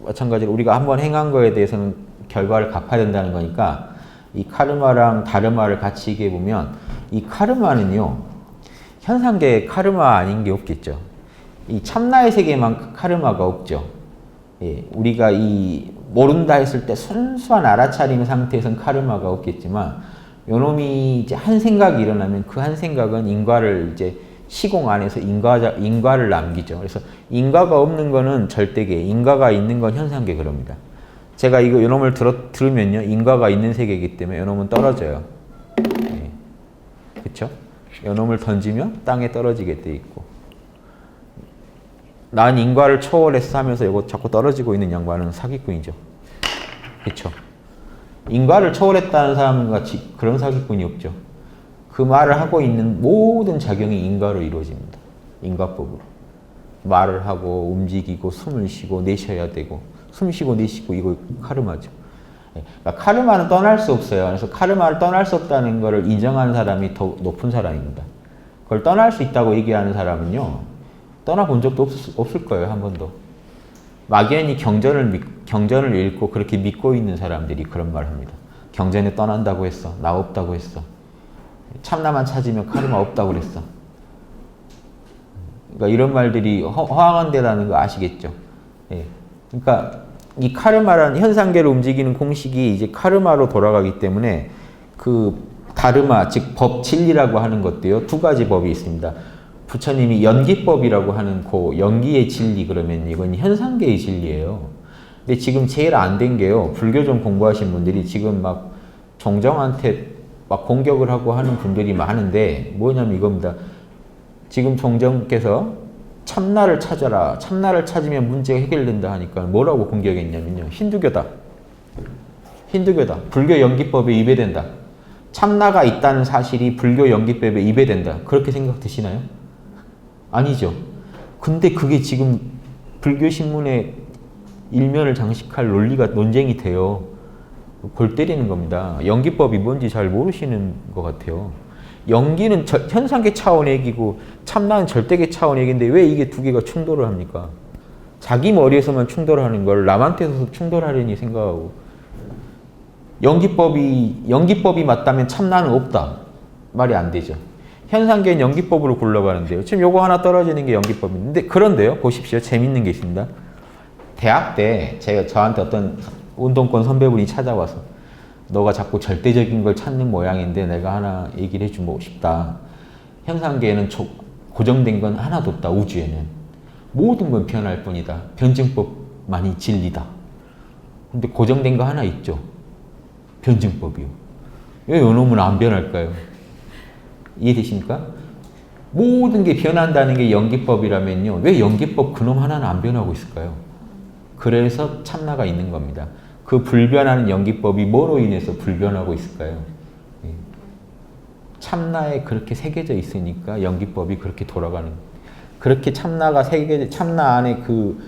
Speaker 2: 마찬가지로 우리가 한번 행한 거에 대해서는 결과를 갚아야 된다는 거니까 이 카르마랑 다르마를 같이 얘기해 보면 이 카르마는요, 현상계에 카르마 아닌 게 없겠죠. 이 참나의 세계만 카르마가 없죠. 예, 우리가 이 모른다 했을 때 순수한 알아차림 상태에서는 카르마가 없겠지만 요놈이 이제 한 생각이 일어나면 그 한 생각은 인과를 이제 시공 안에서 인과를 남기죠. 그래서 인과가 없는 거는 절대계, 인과가 있는 건 현상계 그럽니다. 제가 이거 요놈을 들으면요, 인과가 있는 세계이기 때문에 요놈은 떨어져요. 예. 그쵸? 요놈을 던지면 땅에 떨어지게 돼 있고, 난 인과를 초월했어 하면서 이거 자꾸 떨어지고 있는 양반은 사기꾼이죠. 그쵸? 인과를 초월했다는 사람과 같이 그런 사기꾼이 없죠. 그 말을 하고 있는 모든 작용이 인과로 이루어집니다. 인과법으로. 말을 하고 움직이고 숨을 쉬고 내쉬어야 되고, 숨 쉬고 내쉬고, 이거 카르마죠. 그러니까 카르마는 떠날 수 없어요. 그래서 카르마를 떠날 수 없다는 것을 인정하는 사람이 더 높은 사람입니다. 그걸 떠날 수 있다고 얘기하는 사람은요, 떠나본 적도 없을 거예요. 한 번도. 막연히 경전을 읽고 그렇게 믿고 있는 사람들이 그런 말을 합니다. 경전에 떠난다고 했어. 나 없다고 했어. 참나만 찾으면 카르마 없다고 그랬어. 그러니까 이런 말들이 허황한데라는 거 아시겠죠? 예. 그러니까 이 카르마라는 현상계를 움직이는 공식이 이제 카르마로 돌아가기 때문에 그 다르마, 즉 법, 진리라고 하는 것도요, 두 가지 법이 있습니다. 부처님이 연기법이라고 하는 그 연기의 진리, 그러면 이건 현상계의 진리예요. 근데 지금 제일 안 된 게요, 불교 좀 공부하신 분들이 지금 막 종정한테 막 공격을 하고 하는 분들이 많은데, 뭐냐면 이겁니다. 지금 종정께서 참나를 찾아라, 참나를 찾으면 문제가 해결된다 하니까 뭐라고 공격했냐면요, 힌두교다. 힌두교다. 불교 연기법에 위배된다. 참나가 있다는 사실이 불교 연기법에 위배된다. 그렇게 생각되시나요? 아니죠. 근데 그게 지금 불교 신문에 일면을 장식할 논쟁이 돼요. 골 때리는 겁니다. 연기법이 뭔지 잘 모르시는 것 같아요. 연기는 현상계 차원의 얘기고 참나는 절대계 차원의 얘기인데 왜 이게 두 개가 충돌을 합니까? 자기 머리에서만 충돌하는 걸 남한테서 충돌하려니 생각하고, 연기법이 맞다면 참나는 없다. 말이 안 되죠. 현상계는 연기법으로 굴러가는데요. 지금 요거 하나 떨어지는 게 연기법인데, 그런데요, 보십시오. 재밌는 게 있습니다. 대학 때 저한테 어떤 운동권 선배분이 찾아와서 너가 자꾸 절대적인 걸 찾는 모양인데 내가 하나 얘기를 해주고 싶다. 현상계에는 고정된 건 하나도 없다. 우주에는. 모든 건 변할 뿐이다. 변증법만이 진리다. 근데 고정된 거 하나 있죠. 변증법이요. 왜 요놈은 안 변할까요? 이해되십니까? 모든 게 변한다는 게 연기법이라면요, 왜 연기법 그놈 하나는 안 변하고 있을까요? 그래서 참나가 있는 겁니다. 그 불변하는 연기법이 뭐로 인해서 불변하고 있을까요? 참나에 그렇게 새겨져 있으니까 연기법이 그렇게 돌아가는, 그렇게 참나 안에 그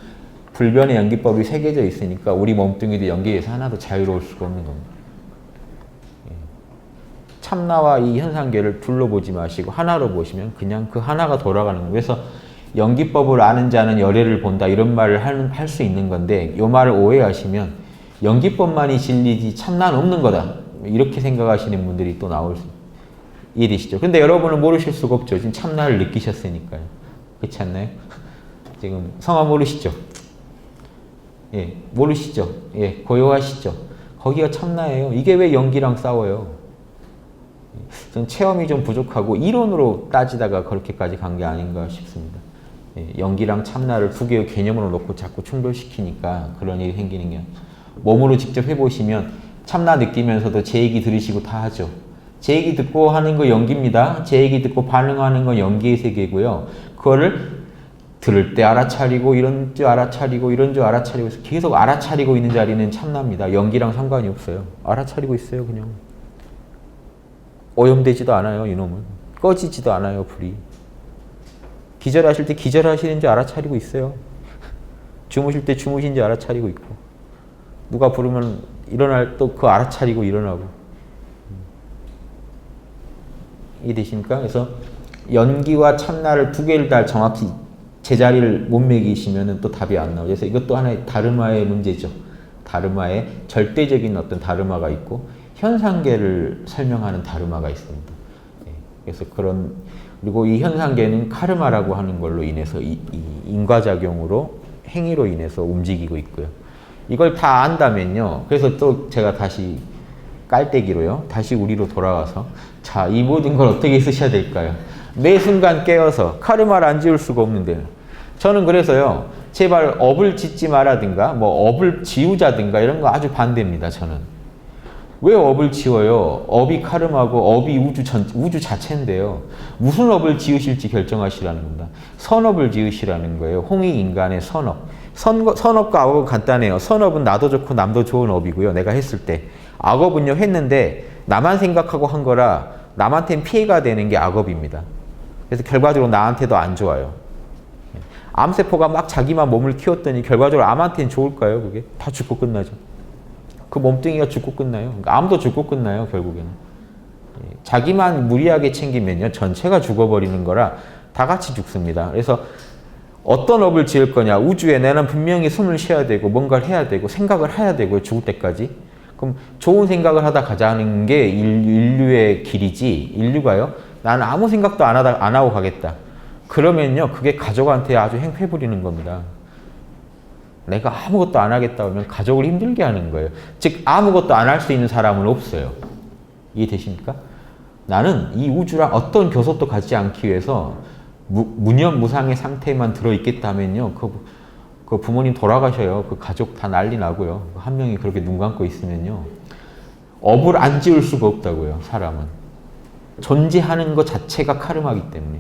Speaker 2: 불변의 연기법이 새겨져 있으니까 우리 몸뚱이도 연기에서 하나도 자유로울 수가 없는 겁니다. 참나와 이 현상계를 둘러보지 마시고 하나로 보시면 그냥 그 하나가 돌아가는 거예요. 그래서 연기법을 아는 자는 열애를 본다, 이런 말을 할 수 있는 건데, 이 말을 오해하시면 연기법만이 진리지 참나는 없는 거다, 이렇게 생각하시는 분들이 또 나올 수, 이해되시죠? 근데 여러분은 모르실 수가 없죠. 지금 참나를 느끼셨으니까요. 그렇지 않나요? 지금 성함 모르시죠? 예, 모르시죠? 예, 고요하시죠? 거기가 참나예요. 이게 왜 연기랑 싸워요? 전 체험이 좀 부족하고 이론으로 따지다가 그렇게까지 간 게 아닌가 싶습니다. 예, 연기랑 참나를 두 개의 개념으로 놓고 자꾸 충돌시키니까 그런 일이 생기는 게, 몸으로 직접 해보시면 참나 느끼면서도 제 얘기 들으시고 다 하죠. 제 얘기 듣고 하는 거 연기입니다. 제 얘기 듣고 반응하는 건 연기의 세계고요. 그거를 들을 때 알아차리고, 이런 줄 알아차리고, 이런 줄 알아차리고 해서 계속 알아차리고 있는 자리는 참나입니다. 연기랑 상관이 없어요. 알아차리고 있어요, 그냥. 오염되지도 않아요, 이놈은. 꺼지지도 않아요, 불이. 기절하실 때 기절하시는 줄 알아차리고 있어요. 주무실 때 주무신 줄 알아차리고 있고. 누가 부르면 일어날 또 그 알아차리고 일어나고. 이해되십니까? 그래서 연기와 참나를 두 개를 다 정확히 제자리를 못 매기시면은 또 답이 안 나오죠. 그래서 이것도 하나의 다르마의 문제죠. 다르마의 절대적인 어떤 다르마가 있고 현상계를 설명하는 다르마가 있습니다. 예, 그래서 그리고 이 현상계는 카르마라고 하는 걸로 인해서 이 인과작용으로 행위로 인해서 움직이고 있고요. 이걸 다 안다면요. 그래서 또 제가 다시 깔때기로요. 다시 우리로 돌아와서 자, 이 모든 걸 어떻게 쓰셔야 될까요? 매 순간 깨어서 카르마를 안 지울 수가 없는데 저는 그래서요. 제발 업을 짓지 마라든가 뭐 업을 지우자든가 이런 거 아주 반대입니다. 저는. 왜 업을 지워요? 업이 카르마고 업이 우주 자체인데요. 무슨 업을 지으실지 결정하시라는 겁니다. 선업을 지으시라는 거예요. 홍익인간의 선업. 선업과 악업은 간단해요. 선업은 나도 좋고 남도 좋은 업이고요. 내가 했을 때. 악업은요 했는데 나만 생각하고 한 거라 남한테는 피해가 되는 게 악업입니다. 그래서 결과적으로 나한테도 안 좋아요. 암세포가 막 자기만 몸을 키웠더니 결과적으로 암한테는 좋을까요? 그게? 다 죽고 끝나죠. 그 몸뚱이가 죽고 끝나요. 그러니까 암도 죽고 끝나요. 결국에는. 자기만 무리하게 챙기면요. 전체가 죽어버리는 거라 다 같이 죽습니다. 그래서 어떤 업을 지을 거냐. 우주에 나는 분명히 숨을 쉬어야 되고 뭔가를 해야 되고 생각을 해야 되고요. 죽을 때까지. 그럼 좋은 생각을 하다 가자는 게 인류의 길이지. 인류가요. 나는 아무 생각도 안 하고 가겠다. 그러면요. 그게 가족한테 아주 행패 부리는 겁니다. 내가 아무것도 안 하겠다 하면 가족을 힘들게 하는 거예요. 즉 아무것도 안 할 수 있는 사람은 없어요. 이해되십니까? 나는 이 우주랑 어떤 교섭도 갖지 않기 위해서 무념무상의 상태에만 들어있겠다면요. 그 부모님 돌아가셔요. 그 가족 다 난리 나고요. 한 명이 그렇게 눈 감고 있으면요. 업을 안 지울 수가 없다고요. 사람은. 존재하는 것 자체가 카르마이기 때문에.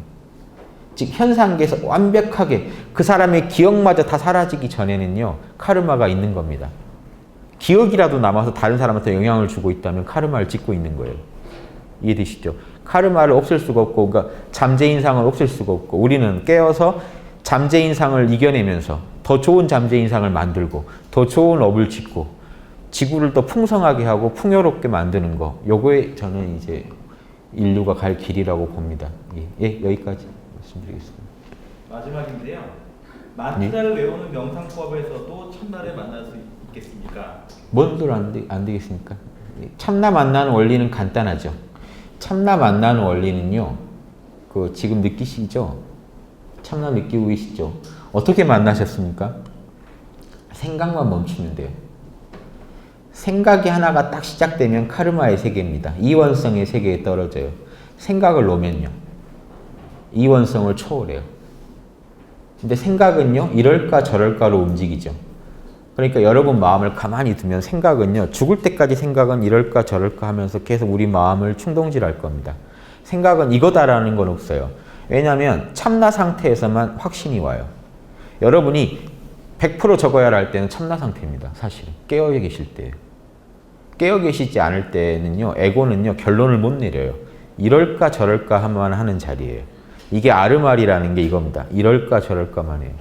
Speaker 2: 즉 현상계에서 완벽하게 그 사람의 기억마저 다 사라지기 전에는요. 카르마가 있는 겁니다. 기억이라도 남아서 다른 사람한테 영향을 주고 있다면 카르마를 짓고 있는 거예요. 이해되시죠? 카르마를 없앨 수가 없고 그러니까 잠재인상을 없앨 수가 없고 우리는 깨어서 잠재인상을 이겨내면서 더 좋은 잠재인상을 만들고 더 좋은 업을 짓고 지구를 더 풍성하게 하고 풍요롭게 만드는 거 요거에 저는 이제 인류가 갈 길이라고 봅니다. 예, 여기까지 말씀드리겠습니다.
Speaker 1: 마지막인데요. 만트라를 외우는 명상법에서도 참나를 만날 수 있겠습니까?
Speaker 2: 뭔 소리 안 되겠습니까? 참나 만나는 원리는 간단하죠. 참나 만나는 원리는요. 그 지금 느끼시죠? 참나 느끼고 계시죠? 어떻게 만나셨습니까? 생각만 멈추면 돼요. 생각이 하나가 딱 시작되면 카르마의 세계입니다. 이원성의 세계에 떨어져요. 생각을 놓으면요. 이원성을 초월해요. 근데 생각은요. 이럴까 저럴까로 움직이죠. 그러니까 여러분 마음을 가만히 두면 생각은요. 죽을 때까지 생각은 이럴까 저럴까 하면서 계속 우리 마음을 충동질할 겁니다. 생각은 이거다라는 건 없어요. 왜냐하면 참나 상태에서만 확신이 와요. 여러분이 100% 적어야 할 때는 참나 상태입니다. 사실은. 깨어 계실 때예요. 깨어 계시지 않을 때는요. 에고는요. 결론을 못 내려요. 이럴까 저럴까 하면 하는 자리예요. 이게 아르말이라는 게 이겁니다. 이럴까 저럴까만 해요.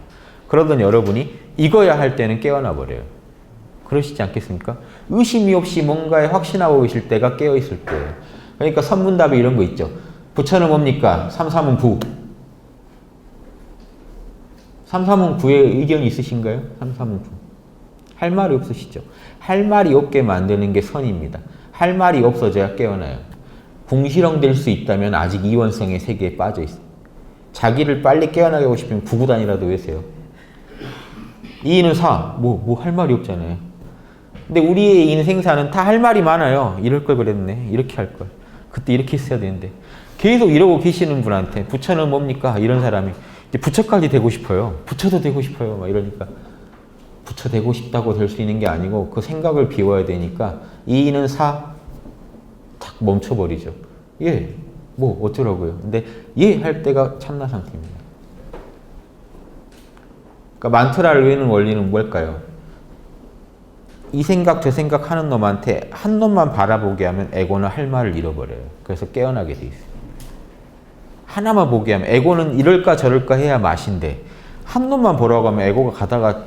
Speaker 2: 그러던 여러분이 이거야 할 때는 깨어나 버려요. 그러시지 않겠습니까? 의심이 없이 뭔가에 확신하고 계실 때가 깨어있을 때예요. 그러니까 선문답에 이런 거 있죠. 부처는 뭡니까? 삼사문9. 삼사문9에 의견이 있으신가요? 삼사문9. 할 말이 없으시죠? 할 말이 없게 만드는 게 선입니다. 할 말이 없어져야 깨어나요. 궁시렁될 수 있다면 아직 이원성의 세계에 빠져 있어요. 자기를 빨리 깨어나게 하고 싶으면 구구단이라도 외세요. 이는 사. 뭐 할 말이 없잖아요. 근데 우리의 인생사는 다 할 말이 많아요. 이럴 걸 그랬네. 이렇게 할 걸. 그때 이렇게 했어야 되는데. 계속 이러고 계시는 분한테 부처는 뭡니까? 이런 사람이 이제 부처까지 되고 싶어요. 부처도 되고 싶어요. 막 이러니까 부처 되고 싶다고 될 수 있는 게 아니고 그 생각을 비워야 되니까 이는 사. 탁 멈춰버리죠. 예. 뭐 어쩌라고요. 근데 예 할 때가 참나 상태입니다. 그러니까 만트라를 외우는 원리는 뭘까요? 이 생각 저 생각 하는 놈한테 한 놈만 바라보게 하면 에고는 할 말을 잃어버려요. 그래서 깨어나게 돼 있어요. 하나만 보게 하면 에고는 이럴까 저럴까 해야 맛인데 한 놈만 보라고 하면 에고가 가다가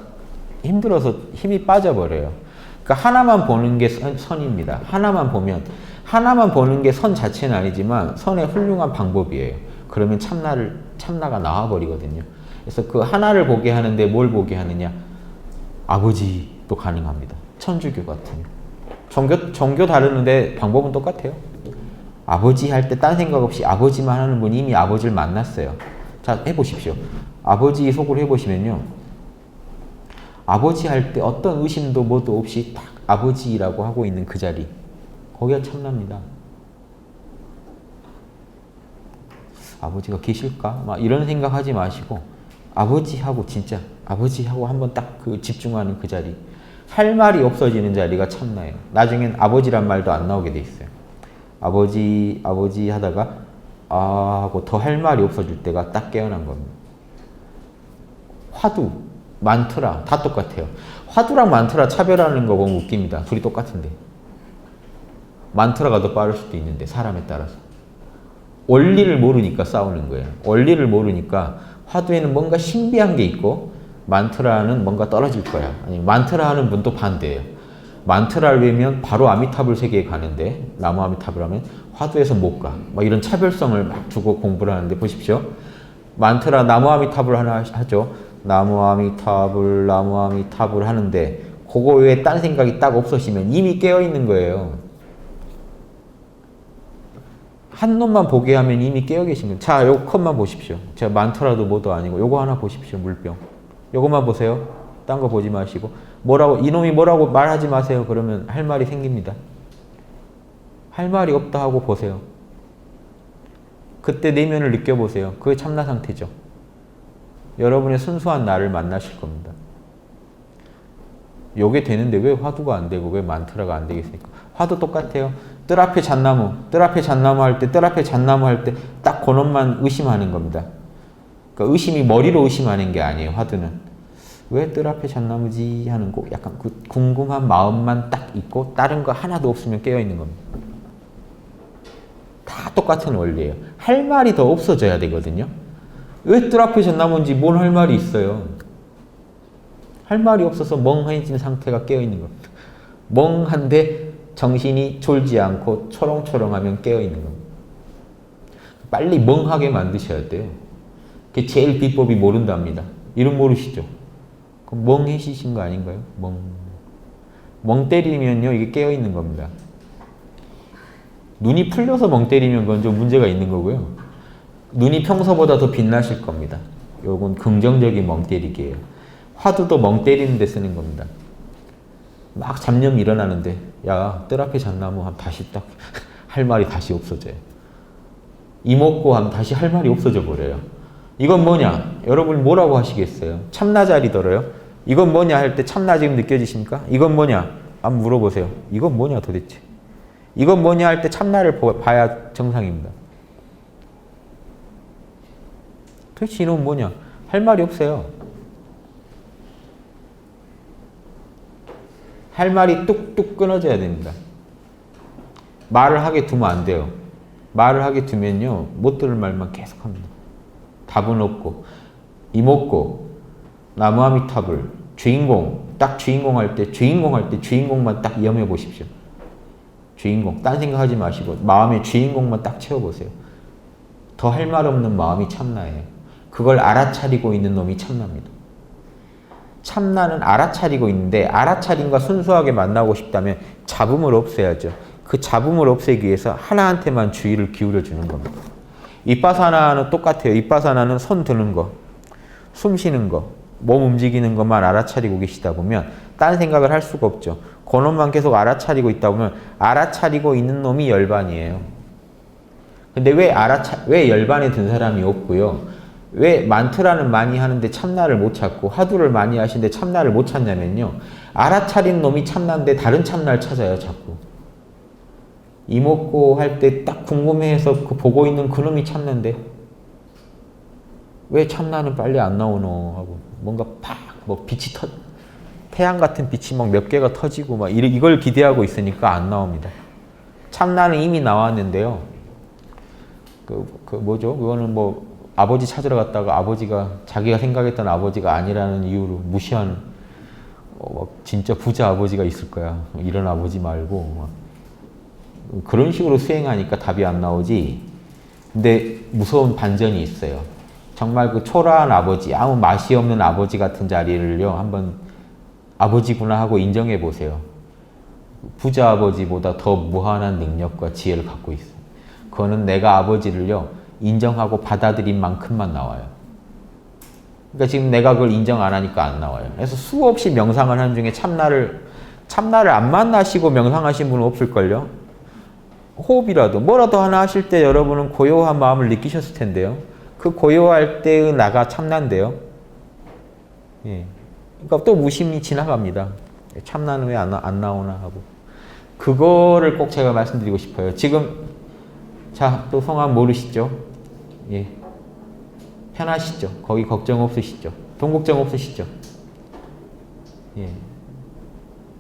Speaker 2: 힘들어서 힘이 빠져버려요. 그러니까 하나만 보는 게 선입니다. 하나만 보는 게 선 자체는 아니지만 선의 훌륭한 방법이에요. 그러면 참나가 나와버리거든요. 그래서 그 하나를 보게 하는데 뭘 보게 하느냐? 아버지도 가능합니다. 천주교 같으면. 종교 다르는데 방법은 똑같아요. 아버지 할 때 딴 생각 없이 아버지만 하는 분이 이미 아버지를 만났어요. 자, 해보십시오. 아버지 속으로 해보시면요. 아버지 할 때 어떤 의심도 뭐도 없이 딱 아버지라고 하고 있는 그 자리. 거기가 참납니다. 아버지가 계실까? 막 이런 생각하지 마시고 아버지하고 진짜 아버지하고 한번 딱 그 집중하는 그 자리. 할 말이 없어지는 자리가 참나요. 나중엔 아버지란 말도 안 나오게 돼 있어요. 아버지 하다가 아 하고 더 할 말이 없어질 때가 딱 깨어난 겁니다. 화두, 만트라 다 똑같아요. 화두랑 만트라 차별하는 거 보면 웃깁니다. 둘이 똑같은데. 만트라가 더 빠를 수도 있는데 사람에 따라서. 원리를 모르니까 싸우는 거예요. 원리를 모르니까 화두에는 뭔가 신비한 게 있고 만트라는 뭔가 떨어질 거야. 아니 만트라 하는 분도 반대예요. 만트라를 외우면 바로 아미타불 세계에 가는데 나무 아미타불 하면 화두에서 못 가. 막 이런 차별성을 막 두고 공부를 하는데 보십시오. 만트라 나무 아미타불 하나 하죠. 나무 아미타불 하는데 그거 외에 딴 생각이 딱 없어지면 이미 깨어 있는 거예요. 한 놈만 보게 하면 이미 깨어 계신 거예요. 자, 요 컷만 보십시오. 제가 만트라도 뭐도 아니고 요거 하나 보십시오. 물병. 요것만 보세요. 딴 거 보지 마시고 뭐라고 이놈이 뭐라고 말하지 마세요. 그러면 할 말이 생깁니다. 할 말이 없다 하고 보세요. 그때 내면을 느껴보세요. 그게 참나 상태죠. 여러분의 순수한 나를 만나실 겁니다. 요게 되는데 왜 화두가 안 되고 왜 만트라가 안 되겠습니까? 화두 똑같아요. 뜰 앞에 잣나무 할 때 딱 그놈만 의심하는 겁니다. 그러니까 의심이 머리로 의심하는 게 아니에요. 화두는. 왜 뜰 앞에 잣나무지 하는 거 약간 그 궁금한 마음만 딱 있고 다른 거 하나도 없으면 깨어있는 겁니다. 다 똑같은 원리예요. 할 말이 더 없어져야 되거든요. 왜 뜰 앞에 잣나무인지 뭔 할 말이 있어요. 할 말이 없어서 멍해진 상태가 깨어있는 겁니다. 멍한데 정신이 졸지 않고 초롱초롱하면 깨어있는 겁니다. 빨리 멍하게 만드셔야 돼요. 그게 제일 비법이 모른답니다. 이름 모르시죠? 그럼 멍해지신 거 아닌가요? 멍 때리면요 이게 깨어있는 겁니다. 눈이 풀려서 멍 때리면 그건 좀 문제가 있는 거고요. 눈이 평소보다 더 빛나실 겁니다. 요건 긍정적인 멍 때리기예요. 화두도 멍 때리는 데 쓰는 겁니다. 막 잡념이 일어나는데 야, 뜰 앞에 잣나무 하면 다시 딱 할 말이 다시 없어져요. 이목고 하면 다시 할 말이 없어져 버려요. 이건 뭐냐? 여러분 뭐라고 하시겠어요? 참나 자리더러요? 이건 뭐냐 할 때 참나 지금 느껴지십니까? 이건 뭐냐? 한번 물어보세요. 이건 뭐냐 도대체? 이건 뭐냐 할 때 참나를 봐야 정상입니다. 도대체 이놈은 뭐냐? 할 말이 없어요. 할 말이 뚝뚝 끊어져야 됩니다. 말을 하게 두면 안 돼요. 말을 하게 두면요 못 들을 말만 계속합니다. 답은 없고 이목고 나무아미타불 주인공 딱 주인공 할 때 주인공만 딱 염해 보십시오. 주인공 딴 생각하지 마시고 마음의 주인공만 딱 채워보세요. 더 할 말 없는 마음이 참나예요. 그걸 알아차리고 있는 놈이 참나입니다. 참나는 알아차리고 있는데 알아차림과 순수하게 만나고 싶다면 잡음을 없애야죠. 그 잡음을 없애기 위해서 하나한테만 주의를 기울여 주는 겁니다. 이빠사나는 똑같아요. 이빠사나는 손 드는 거, 숨 쉬는 거, 몸 움직이는 것만 알아차리고 계시다 보면 딴 생각을 할 수가 없죠. 그놈만 계속 알아차리고 있다 보면 알아차리고 있는 놈이 열반이에요. 근데 왜 열반에 든 사람이 없고요? 왜 만트라는 많이 하는데 참나를 못 찾고 화두를 많이 하시는데 참나를 못 찾냐면요. 알아차린 놈이 참나인데 다른 참나를 찾아요. 자꾸. 이목고 할 때 딱 궁금해해서 그 보고 있는 그놈이 참나인데 왜 참나는 빨리 안 나오노 하고 뭔가 팍 뭐 빛이 태양 같은 빛이 막 몇 개가 터지고 막 이걸 기대하고 있으니까 안 나옵니다. 참나는 이미 나왔는데요. 뭐죠? 그거는 뭐 아버지 찾으러 갔다가 아버지가 자기가 생각했던 아버지가 아니라는 이유로 무시하는 진짜 부자 아버지가 있을 거야. 이런 아버지 말고 그런 식으로 수행하니까 답이 안 나오지. 근데 무서운 반전이 있어요. 정말 그 초라한 아버지, 아무 맛이 없는 아버지 같은 자리를요, 한번 아버지구나 하고 인정해 보세요. 부자 아버지보다 더 무한한 능력과 지혜를 갖고 있어요. 그거는 내가 아버지를요, 인정하고 받아들인 만큼만 나와요. 그러니까 지금 내가 그걸 인정 안 하니까 안 나와요. 그래서 수없이 명상을 하는 중에 참나를 안 만나시고 명상하신 분은 없을걸요? 호흡이라도, 뭐라도 하나 하실 때 여러분은 고요한 마음을 느끼셨을 텐데요. 그 고요할 때의 나가 참나인데요. 예. 그러니까 또 무심히 지나갑니다. 참나는 왜 안 나오나 하고. 그거를 꼭 제가 말씀드리고 싶어요. 지금, 자, 또 성함 모르시죠? 예. 편하시죠? 거기 걱정 없으시죠? 돈 걱정 없으시죠? 예.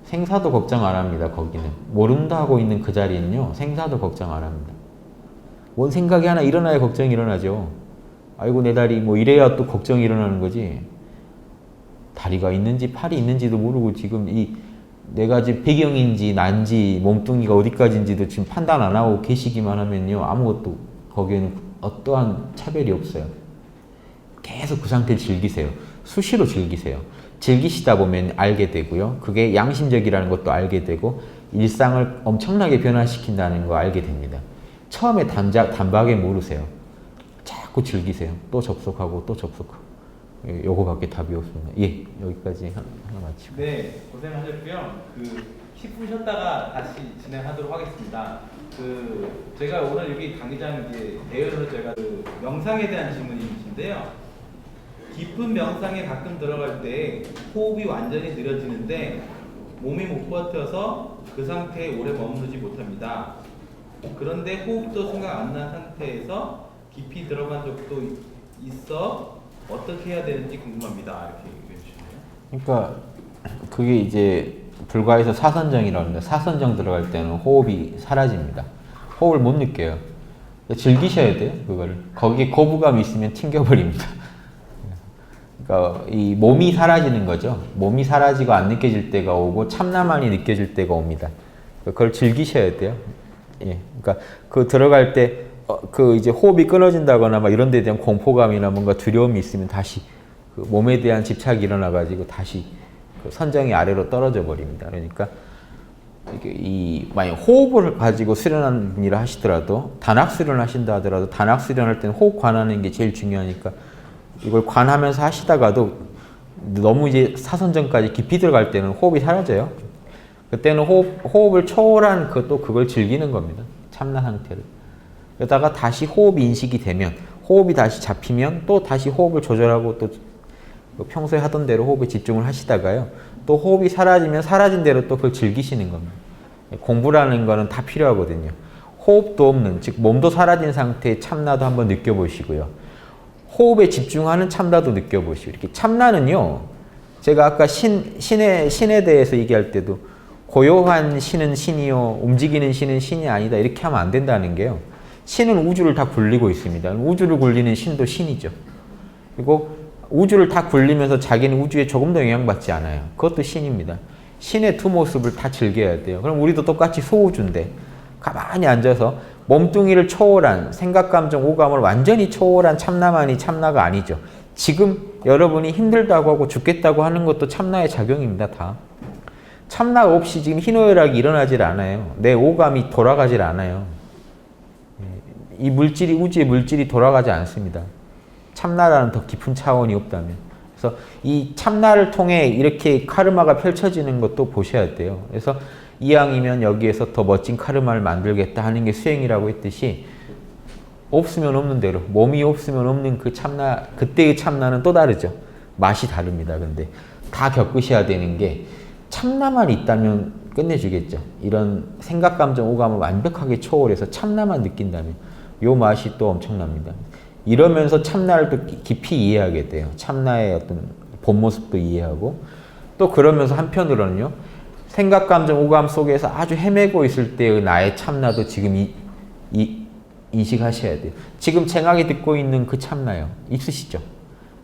Speaker 2: 생사도 걱정 안 합니다, 거기는. 모른다 하고 있는 그 자리는요, 생사도 걱정 안 합니다. 뭔 생각이 하나 일어나야 걱정이 일어나죠. 아이고, 내 다리, 뭐 이래야 또 걱정이 일어나는 거지. 다리가 있는지 팔이 있는지도 모르고 지금 이 내가 지금 배경인지 난지 몸뚱이가 어디까지인지도 지금 판단 안 하고 계시기만 하면요, 아무것도 거기에는 어떠한 차별이 없어요. 계속 그 상태를 즐기세요. 수시로 즐기세요. 즐기시다 보면 알게 되고요. 그게 양심적이라는 것도 알게 되고 일상을 엄청나게 변화시킨다는 거 알게 됩니다. 처음에 단박에 모르세요. 자꾸 즐기세요. 또 접속하고 또 접속하고. 예, 요거밖에 답이 없습니다. 예, 여기까지 하나 마치고.
Speaker 1: 네, 고생하셨고요. 10분 쉬었다가 다시 진행하도록 하겠습니다. 제가 오늘 여기 강의장 이제 대여서 제가 명상에 대한 질문이신데요. 깊은 명상에 가끔 들어갈 때 호흡이 완전히 느려지는데 몸이 못 버텨서 그 상태에 오래 머무르지 못합니다. 그런데 호흡도 생각 안 난 상태에서 깊이 들어간 적도 있어 어떻게 해야 되는지 궁금합니다. 이렇게 얘기해 주시네요.
Speaker 2: 그러니까 그게 이제 불과해서 사선정이라고 합니다. 사선정 들어갈 때는 호흡이 사라집니다. 호흡을 못 느껴요. 즐기셔야 돼요, 그거를. 거기에 거부감이 있으면 튕겨버립니다. 그러니까 이 몸이 사라지는 거죠. 몸이 사라지고 안 느껴질 때가 오고 참나만이 느껴질 때가 옵니다. 그걸 즐기셔야 돼요. 예. 그러니까 그 들어갈 때 이제 호흡이 끊어진다거나 막 이런 데 대한 공포감이나 뭔가 두려움이 있으면 다시 그 몸에 대한 집착이 일어나가지고 다시 그 선정이 아래로 떨어져 버립니다. 그러니까 만약 호흡을 가지고 수련하는 분이라 하시더라도 단학 수련을 하신다 하더라도 단학 수련할 때는 호흡 관하는 게 제일 중요하니까 이걸 관하면서 하시다가도 너무 이제 사선정까지 깊이 들어갈 때는 호흡이 사라져요. 그때는 호흡을 초월한 그걸 즐기는 겁니다. 참나 상태를. 그러다가 다시 호흡 인식이 되면 호흡이 다시 잡히면 또 다시 호흡을 조절하고 또 평소에 하던 대로 호흡에 집중을 하시다가요. 또 호흡이 사라지면 사라진 대로 또 그걸 즐기시는 겁니다. 공부라는 거는 다 필요하거든요. 호흡도 없는, 즉 몸도 사라진 상태의 참나도 한번 느껴보시고요. 호흡에 집중하는 참나도 느껴보시고. 이렇게 참나는요, 제가 아까 신에 대해서 얘기할 때도 고요한 신은 신이요, 움직이는 신은 신이 아니다, 이렇게 하면 안 된다는 게요. 신은 우주를 다 굴리고 있습니다. 우주를 굴리는 신도 신이죠. 그리고 우주를 다 굴리면서 자기는 우주에 조금 더 영향받지 않아요. 그것도 신입니다. 신의 두 모습을 다 즐겨야 돼요. 그럼 우리도 똑같이 소우주인데 가만히 앉아서 몸뚱이를 초월한 생각, 감정, 오감을 완전히 초월한 참나만이 참나가 아니죠. 지금 여러분이 힘들다고 하고 죽겠다고 하는 것도 참나의 작용입니다. 다. 참나 없이 지금 희노애락이 일어나질 않아요. 내 오감이 돌아가질 않아요. 이 물질이, 우주의 물질이 돌아가지 않습니다. 참나라는 더 깊은 차원이 없다면. 그래서 이 참나를 통해 이렇게 카르마가 펼쳐지는 것도 보셔야 돼요. 그래서 이왕이면 여기에서 더 멋진 카르마를 만들겠다 하는 게 수행이라고 했듯이 없으면 없는 대로, 몸이 없으면 없는 그 참나, 그때의 참나는 또 다르죠. 맛이 다릅니다. 근데 다 겪으셔야 되는 게 참나만 있다면 끝내주겠죠. 이런 생각, 감정, 오감을 완벽하게 초월해서 참나만 느낀다면 요 맛이 또 엄청납니다. 이러면서 참나를 또 깊이 이해하게 돼요. 참나의 어떤 본 모습도 이해하고 또 그러면서 한편으로는요. 생각, 감정, 오감 속에서 아주 헤매고 있을 때의 나의 참나도 지금 인식하셔야 돼요. 지금 쟁하게 듣고 있는 그 참나요. 있으시죠?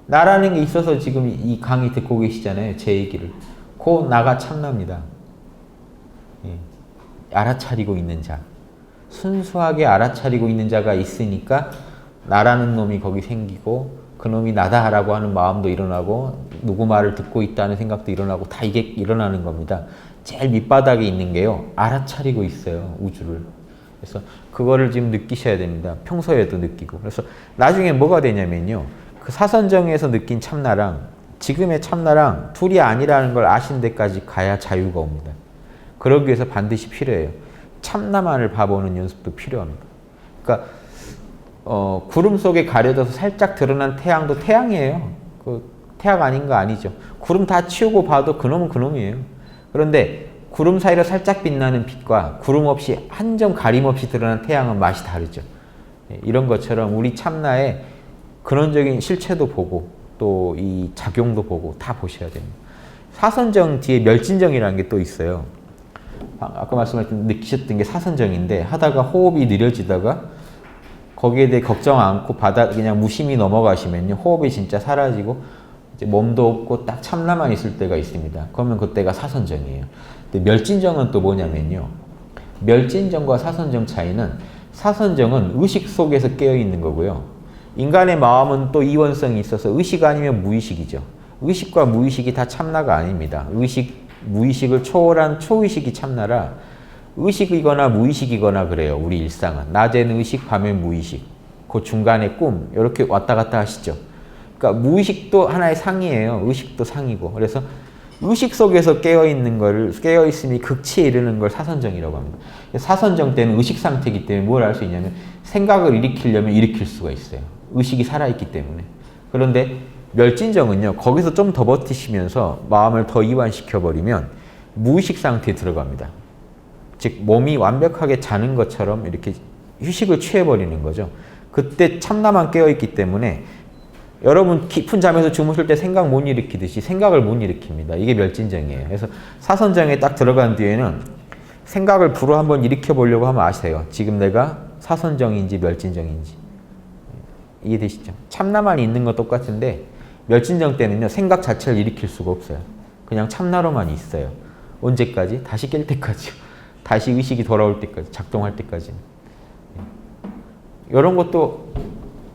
Speaker 2: 나라는 게 있어서 지금 이 강의 듣고 계시잖아요. 제 얘기를. 그 나가 참나입니다. 예. 알아차리고 있는 자. 순수하게 알아차리고 있는 자가 있으니까 나라는 놈이 거기 생기고 그놈이 나다라고 하는 마음도 일어나고 누구 말을 듣고 있다는 생각도 일어나고 다 이게 일어나는 겁니다. 제일 밑바닥에 있는 게요. 알아차리고 있어요. 우주를. 그래서 그거를 지금 느끼셔야 됩니다. 평소에도 느끼고. 그래서 나중에 뭐가 되냐면요. 그 사선정에서 느낀 참나랑 지금의 참나랑 둘이 아니라는 걸 아신 데까지 가야 자유가 옵니다. 그러기 위해서 반드시 필요해요. 참나만을 봐보는 연습도 필요합니다. 그러니까 구름 속에 가려져서 살짝 드러난 태양도 태양이에요. 그 태양 아닌 거 아니죠. 구름 다 치우고 봐도 그놈은 그놈이에요. 그런데 구름 사이로 살짝 빛나는 빛과 구름 없이 한 점 가림 없이 드러난 태양은 맛이 다르죠. 이런 것처럼 우리 참나의 근원적인 실체도 보고 또 이 작용도 보고 다 보셔야 됩니다. 사선정 뒤에 멸진정이라는 게 또 있어요. 아까 말씀하셨던 느끼셨던 게 사선정인데 하다가 호흡이 느려지다가 거기에 대해 걱정 않고 그냥 무심히 넘어가시면요. 호흡이 진짜 사라지고 이제 몸도 없고 딱 참나만 있을 때가 있습니다. 그러면 그때가 사선정이에요. 근데 멸진정은 또 뭐냐면요. 멸진정과 사선정 차이는 사선정은 의식 속에서 깨어있는 거고요. 인간의 마음은 또 이원성이 있어서 의식 아니면 무의식이죠. 의식과 무의식이 다 참나가 아닙니다. 무의식을 초월한 초의식이 참나라 의식이거나 무의식이거나 그래요. 우리 일상은. 낮에는 의식, 밤엔 무의식. 그 중간에 꿈 이렇게 왔다 갔다 하시죠. 그러니까 무의식도 하나의 상이에요. 의식도 상이고. 그래서 의식 속에서 깨어있음이 극치에 이르는 걸 사선정이라고 합니다. 사선정 때는 의식 상태이기 때문에 뭘 할 수 있냐면 생각을 일으키려면 일으킬 수가 있어요. 의식이 살아있기 때문에. 그런데 멸진정은요. 거기서 좀 더 버티시면서 마음을 더 이완시켜버리면 무의식 상태에 들어갑니다. 즉 몸이 완벽하게 자는 것처럼 이렇게 휴식을 취해버리는 거죠. 그때 참나만 깨어있기 때문에 여러분 깊은 잠에서 주무실 때 생각 못 일으키듯이 생각을 못 일으킵니다. 이게 멸진정이에요. 그래서 사선정에 딱 들어간 뒤에는 생각을 불어 한번 일으켜보려고 하면 아세요. 지금 내가 사선정인지 멸진정인지. 이해되시죠? 참나만 있는 건 똑같은데 멸진정 때는요. 생각 자체를 일으킬 수가 없어요. 그냥 참나로만 있어요. 언제까지? 다시 깰 때까지요. 다시 의식이 돌아올 때까지, 작동할 때까지. 이런 것도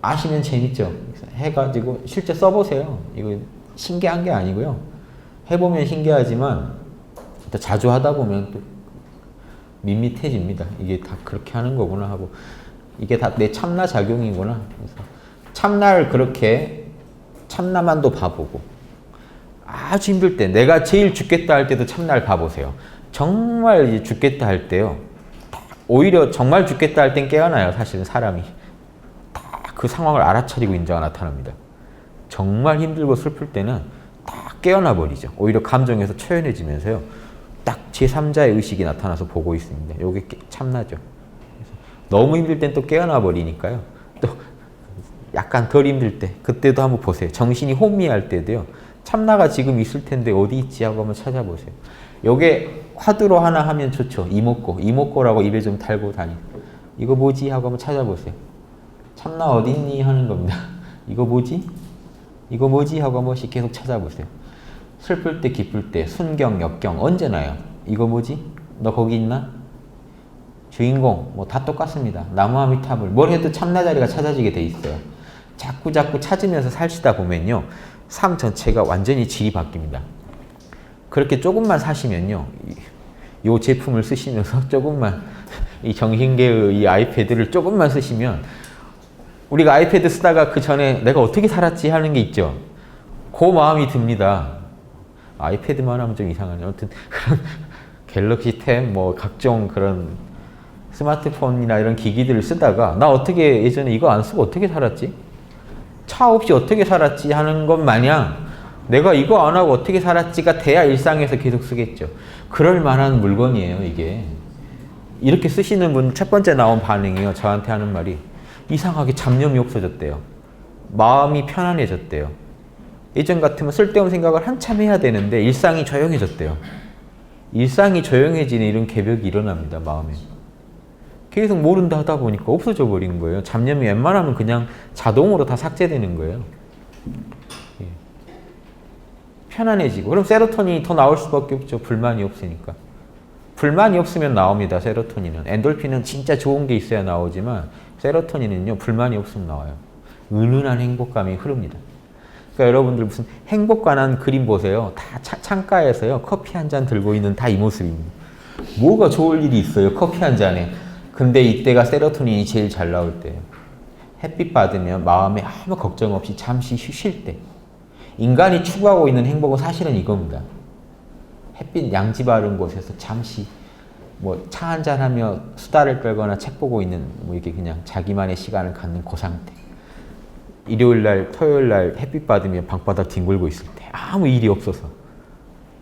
Speaker 2: 아시면 재밌죠? 해가지고 실제 써보세요. 이거 신기한 게 아니고요. 해보면 신기하지만 또 자주 하다 보면 또 밋밋해집니다. 이게 다 그렇게 하는 거구나 하고 이게 다 내 참나 작용이구나. 그래서 참나를 그렇게 참나만도 봐보고 아주 힘들 때 내가 제일 죽겠다 할 때도 참나를 봐보세요. 정말 이제 죽겠다 할 때요. 오히려 정말 죽겠다 할 땐 깨어나요. 사실은 사람이. 딱 그 상황을 알아차리고 인자가 나타납니다. 정말 힘들고 슬플 때는 딱 깨어나 버리죠. 오히려 감정에서 초연해지면서요. 딱 제3자의 의식이 나타나서 보고 있습니다. 요게 참나죠. 그래서 너무 힘들 땐 또 깨어나 버리니까요. 또 약간 덜 힘들 때 그때도 한번 보세요. 정신이 혼미할 때도요. 참나가 지금 있을 텐데 어디 있지 하고 한번 찾아보세요. 요게 화두로 하나 하면 좋죠. 이목고라고 입에 좀 달고 다니고 이거 뭐지 하고 한번 찾아보세요. 참나 어디 있니 하는 겁니다. 이거 뭐지? 이거 뭐지 하고 한 번씩 계속 찾아보세요. 슬플 때 기쁠 때 순경 역경 언제나요. 이거 뭐지? 너 거기 있나? 주인공 뭐 다 똑같습니다. 나무아미타불 뭘 해도 참나 자리가 찾아지게 돼 있어요. 자꾸 찾으면서 살시다 보면요. 삶 전체가 완전히 질이 바뀝니다. 그렇게 조금만 사시면요. 이 제품을 쓰시면서 조금만 이 정신계의 이 아이패드를 조금만 쓰시면 우리가 아이패드 쓰다가 그 전에 내가 어떻게 살았지 하는 게 있죠. 그 마음이 듭니다. 아이패드만 하면 좀 이상하네요. 아무튼 그런 갤럭시 탭 뭐 각종 그런 스마트폰이나 이런 기기들을 쓰다가 나 어떻게 예전에 이거 안 쓰고 어떻게 살았지? 차 없이 어떻게 살았지 하는 것 마냥 내가 이거 안 하고 어떻게 살았지가 돼야 일상에서 계속 쓰겠죠. 그럴 만한 물건이에요, 이게. 이렇게 쓰시는 분 첫 번째 나온 반응이요. 저한테 하는 말이 이상하게 잡념이 없어졌대요. 마음이 편안해졌대요. 예전 같으면 쓸데없는 생각을 한참 해야 되는데 일상이 조용해졌대요. 일상이 조용해지는 이런 개벽이 일어납니다, 마음에. 계속 모른다 하다 보니까 없어져 버리는 거예요. 잡념이 웬만하면 그냥 자동으로 다 삭제되는 거예요. 예. 편안해지고. 그럼 세로토닌이 더 나올 수밖에 없죠. 불만이 없으니까. 불만이 없으면 나옵니다. 세로토닌은. 엔돌핀은 진짜 좋은 게 있어야 나오지만 세로토닌은요. 불만이 없으면 나와요. 은은한 행복감이 흐릅니다. 그러니까 여러분들 무슨 행복 관한 그림 보세요. 다 창가에서요. 커피 한 잔 들고 있는 다 이 모습입니다. 뭐가 좋을 일이 있어요. 커피 한 잔에. 근데 이때가 세로토닌이 제일 잘 나올 때예요. 햇빛 받으면 마음에 아무 걱정 없이 잠시 쉬실 때. 인간이 추구하고 있는 행복은 사실은 이겁니다. 햇빛 양지 바른 곳에서 잠시 뭐 차 한잔 하며 수다를 떨거나 책 보고 있는 뭐 이렇게 그냥 자기만의 시간을 갖는 그 상태. 일요일 날, 토요일 날 햇빛 받으며 방바닥 뒹굴고 있을 때 아무 일이 없어서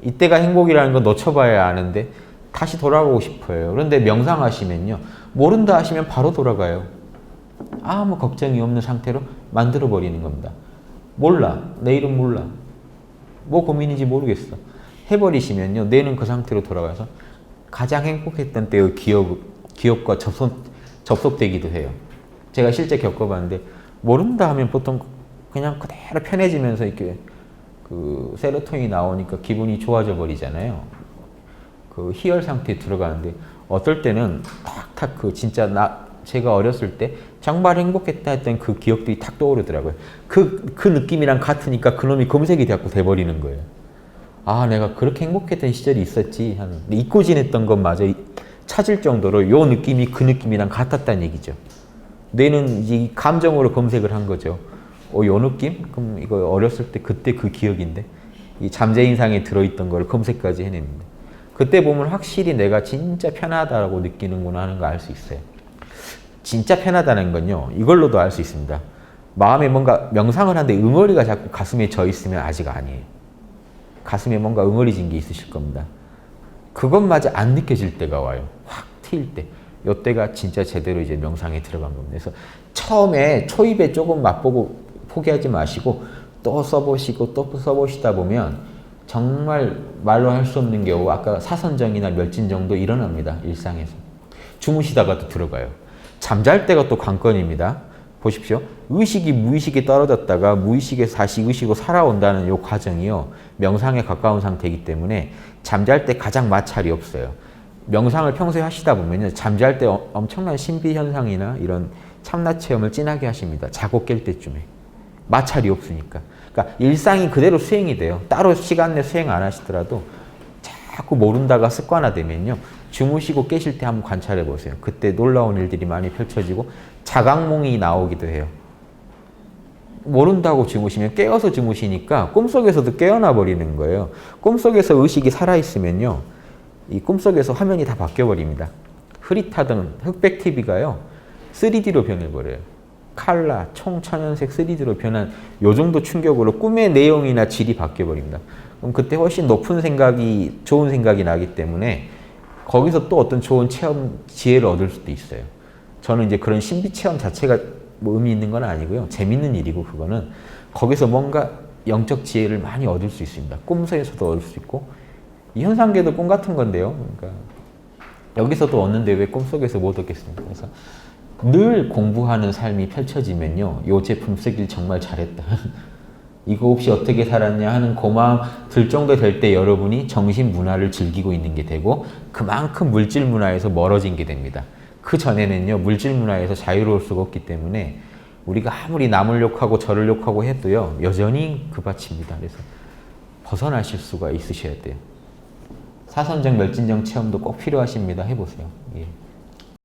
Speaker 2: 이때가 행복이라는 건 놓쳐봐야 아는데 다시 돌아가고 싶어요. 그런데 명상하시면요. 모른다 하시면 바로 돌아가요. 아무 걱정이 없는 상태로 만들어버리는 겁니다. 몰라. 내일은 몰라. 뭐 고민인지 모르겠어. 해버리시면요. 내일은 그 상태로 돌아가서 가장 행복했던 때의 기억과 접속되기도 해요. 제가 실제 겪어봤는데 모른다 하면 보통 그냥 그대로 편해지면서 이렇게 그 세로토닌이 나오니까 기분이 좋아져 버리잖아요. 그 희열 상태에 들어가는데 어떨 때는 탁탁 그 진짜 제가 어렸을 때 정말 행복했다 했던 그 기억들이 탁 떠오르더라고요. 그 느낌이랑 같으니까 그놈이 검색이 자꾸 돼버리는 거예요. 아, 내가 그렇게 행복했던 시절이 있었지 하는. 잊고 지냈던 것마저 찾을 정도로 요 느낌이 그 느낌이랑 같았다는 얘기죠. 뇌는 이 감정으로 검색을 한 거죠. 요 느낌? 그럼 이거 어렸을 때 그때 그 기억인데 이 잠재인상에 들어있던 걸 검색까지 해냅니다. 그때 보면 확실히 내가 진짜 편하다고 느끼는구나 하는 거 알 수 있어요. 진짜 편하다는 건요. 이걸로도 알 수 있습니다. 마음에 뭔가 명상을 하는데 응어리가 자꾸 가슴에 져 있으면 아직 아니에요. 가슴에 뭔가 응어리진 게 있으실 겁니다. 그것마저 안 느껴질 때가 와요. 확 트일 때. 이때가 진짜 제대로 이제 명상에 들어간 겁니다. 그래서 처음에 초입에 조금 맛보고 포기하지 마시고 또 써보시고 또 써보시다 보면 정말 말로 할 수 없는 경우 아까 사선정이나 멸진정도 일어납니다. 일상에서. 주무시다가도 들어가요. 잠잘 때가 또 관건입니다. 보십시오. 의식이 무의식에 떨어졌다가 무의식에서 다시 의식으로 살아온다는 이 과정이요. 명상에 가까운 상태이기 때문에 잠잘 때 가장 마찰이 없어요. 명상을 평소에 하시다 보면 잠잘 때 엄청난 신비현상이나 이런 참나 체험을 진하게 하십니다. 자고 깰 때쯤에. 마찰이 없으니까. 그러니까 일상이 그대로 수행이 돼요. 따로 시간 내 수행 안 하시더라도 자꾸 모른다가 습관화되면요. 주무시고 깨실 때 한번 관찰해 보세요. 그때 놀라운 일들이 많이 펼쳐지고 자각몽이 나오기도 해요. 모른다고 주무시면 깨어서 주무시니까 꿈속에서도 깨어나 버리는 거예요. 꿈속에서 의식이 살아있으면요. 이 꿈속에서 화면이 다 바뀌어버립니다. 흐릿하던 흑백 TV가요. 3D로 변해버려요. 칼라, 총천연색 3D로 변한 요 정도 충격으로 꿈의 내용이나 질이 바뀌어버립니다. 그럼 그때 훨씬 높은 생각이, 좋은 생각이 나기 때문에 거기서 또 어떤 좋은 체험, 지혜를 얻을 수도 있어요. 저는 이제 그런 신비 체험 자체가 뭐 의미 있는 건 아니고요. 재밌는 일이고 그거는 거기서 뭔가 영적 지혜를 많이 얻을 수 있습니다. 꿈속에서도 얻을 수 있고 이 현상계도 꿈 같은 건데요. 그러니까 여기서도 얻는데 왜 꿈속에서 못 얻겠습니까? 그래서 늘 공부하는 삶이 펼쳐지면요. 이 제품 쓰길 정말 잘했다. 이거 없이 어떻게 살았냐 하는 고마움 들 정도 될 때 여러분이 정신 문화를 즐기고 있는 게 되고 그만큼 물질 문화에서 멀어진 게 됩니다. 그 전에는요. 물질 문화에서 자유로울 수가 없기 때문에 우리가 아무리 남을 욕하고 저를 욕하고 해도요. 여전히 그 밭입니다. 그래서 벗어나실 수가 있으셔야 돼요. 사선정, 멸진정 체험도 꼭 필요하십니다. 해보세요. 예.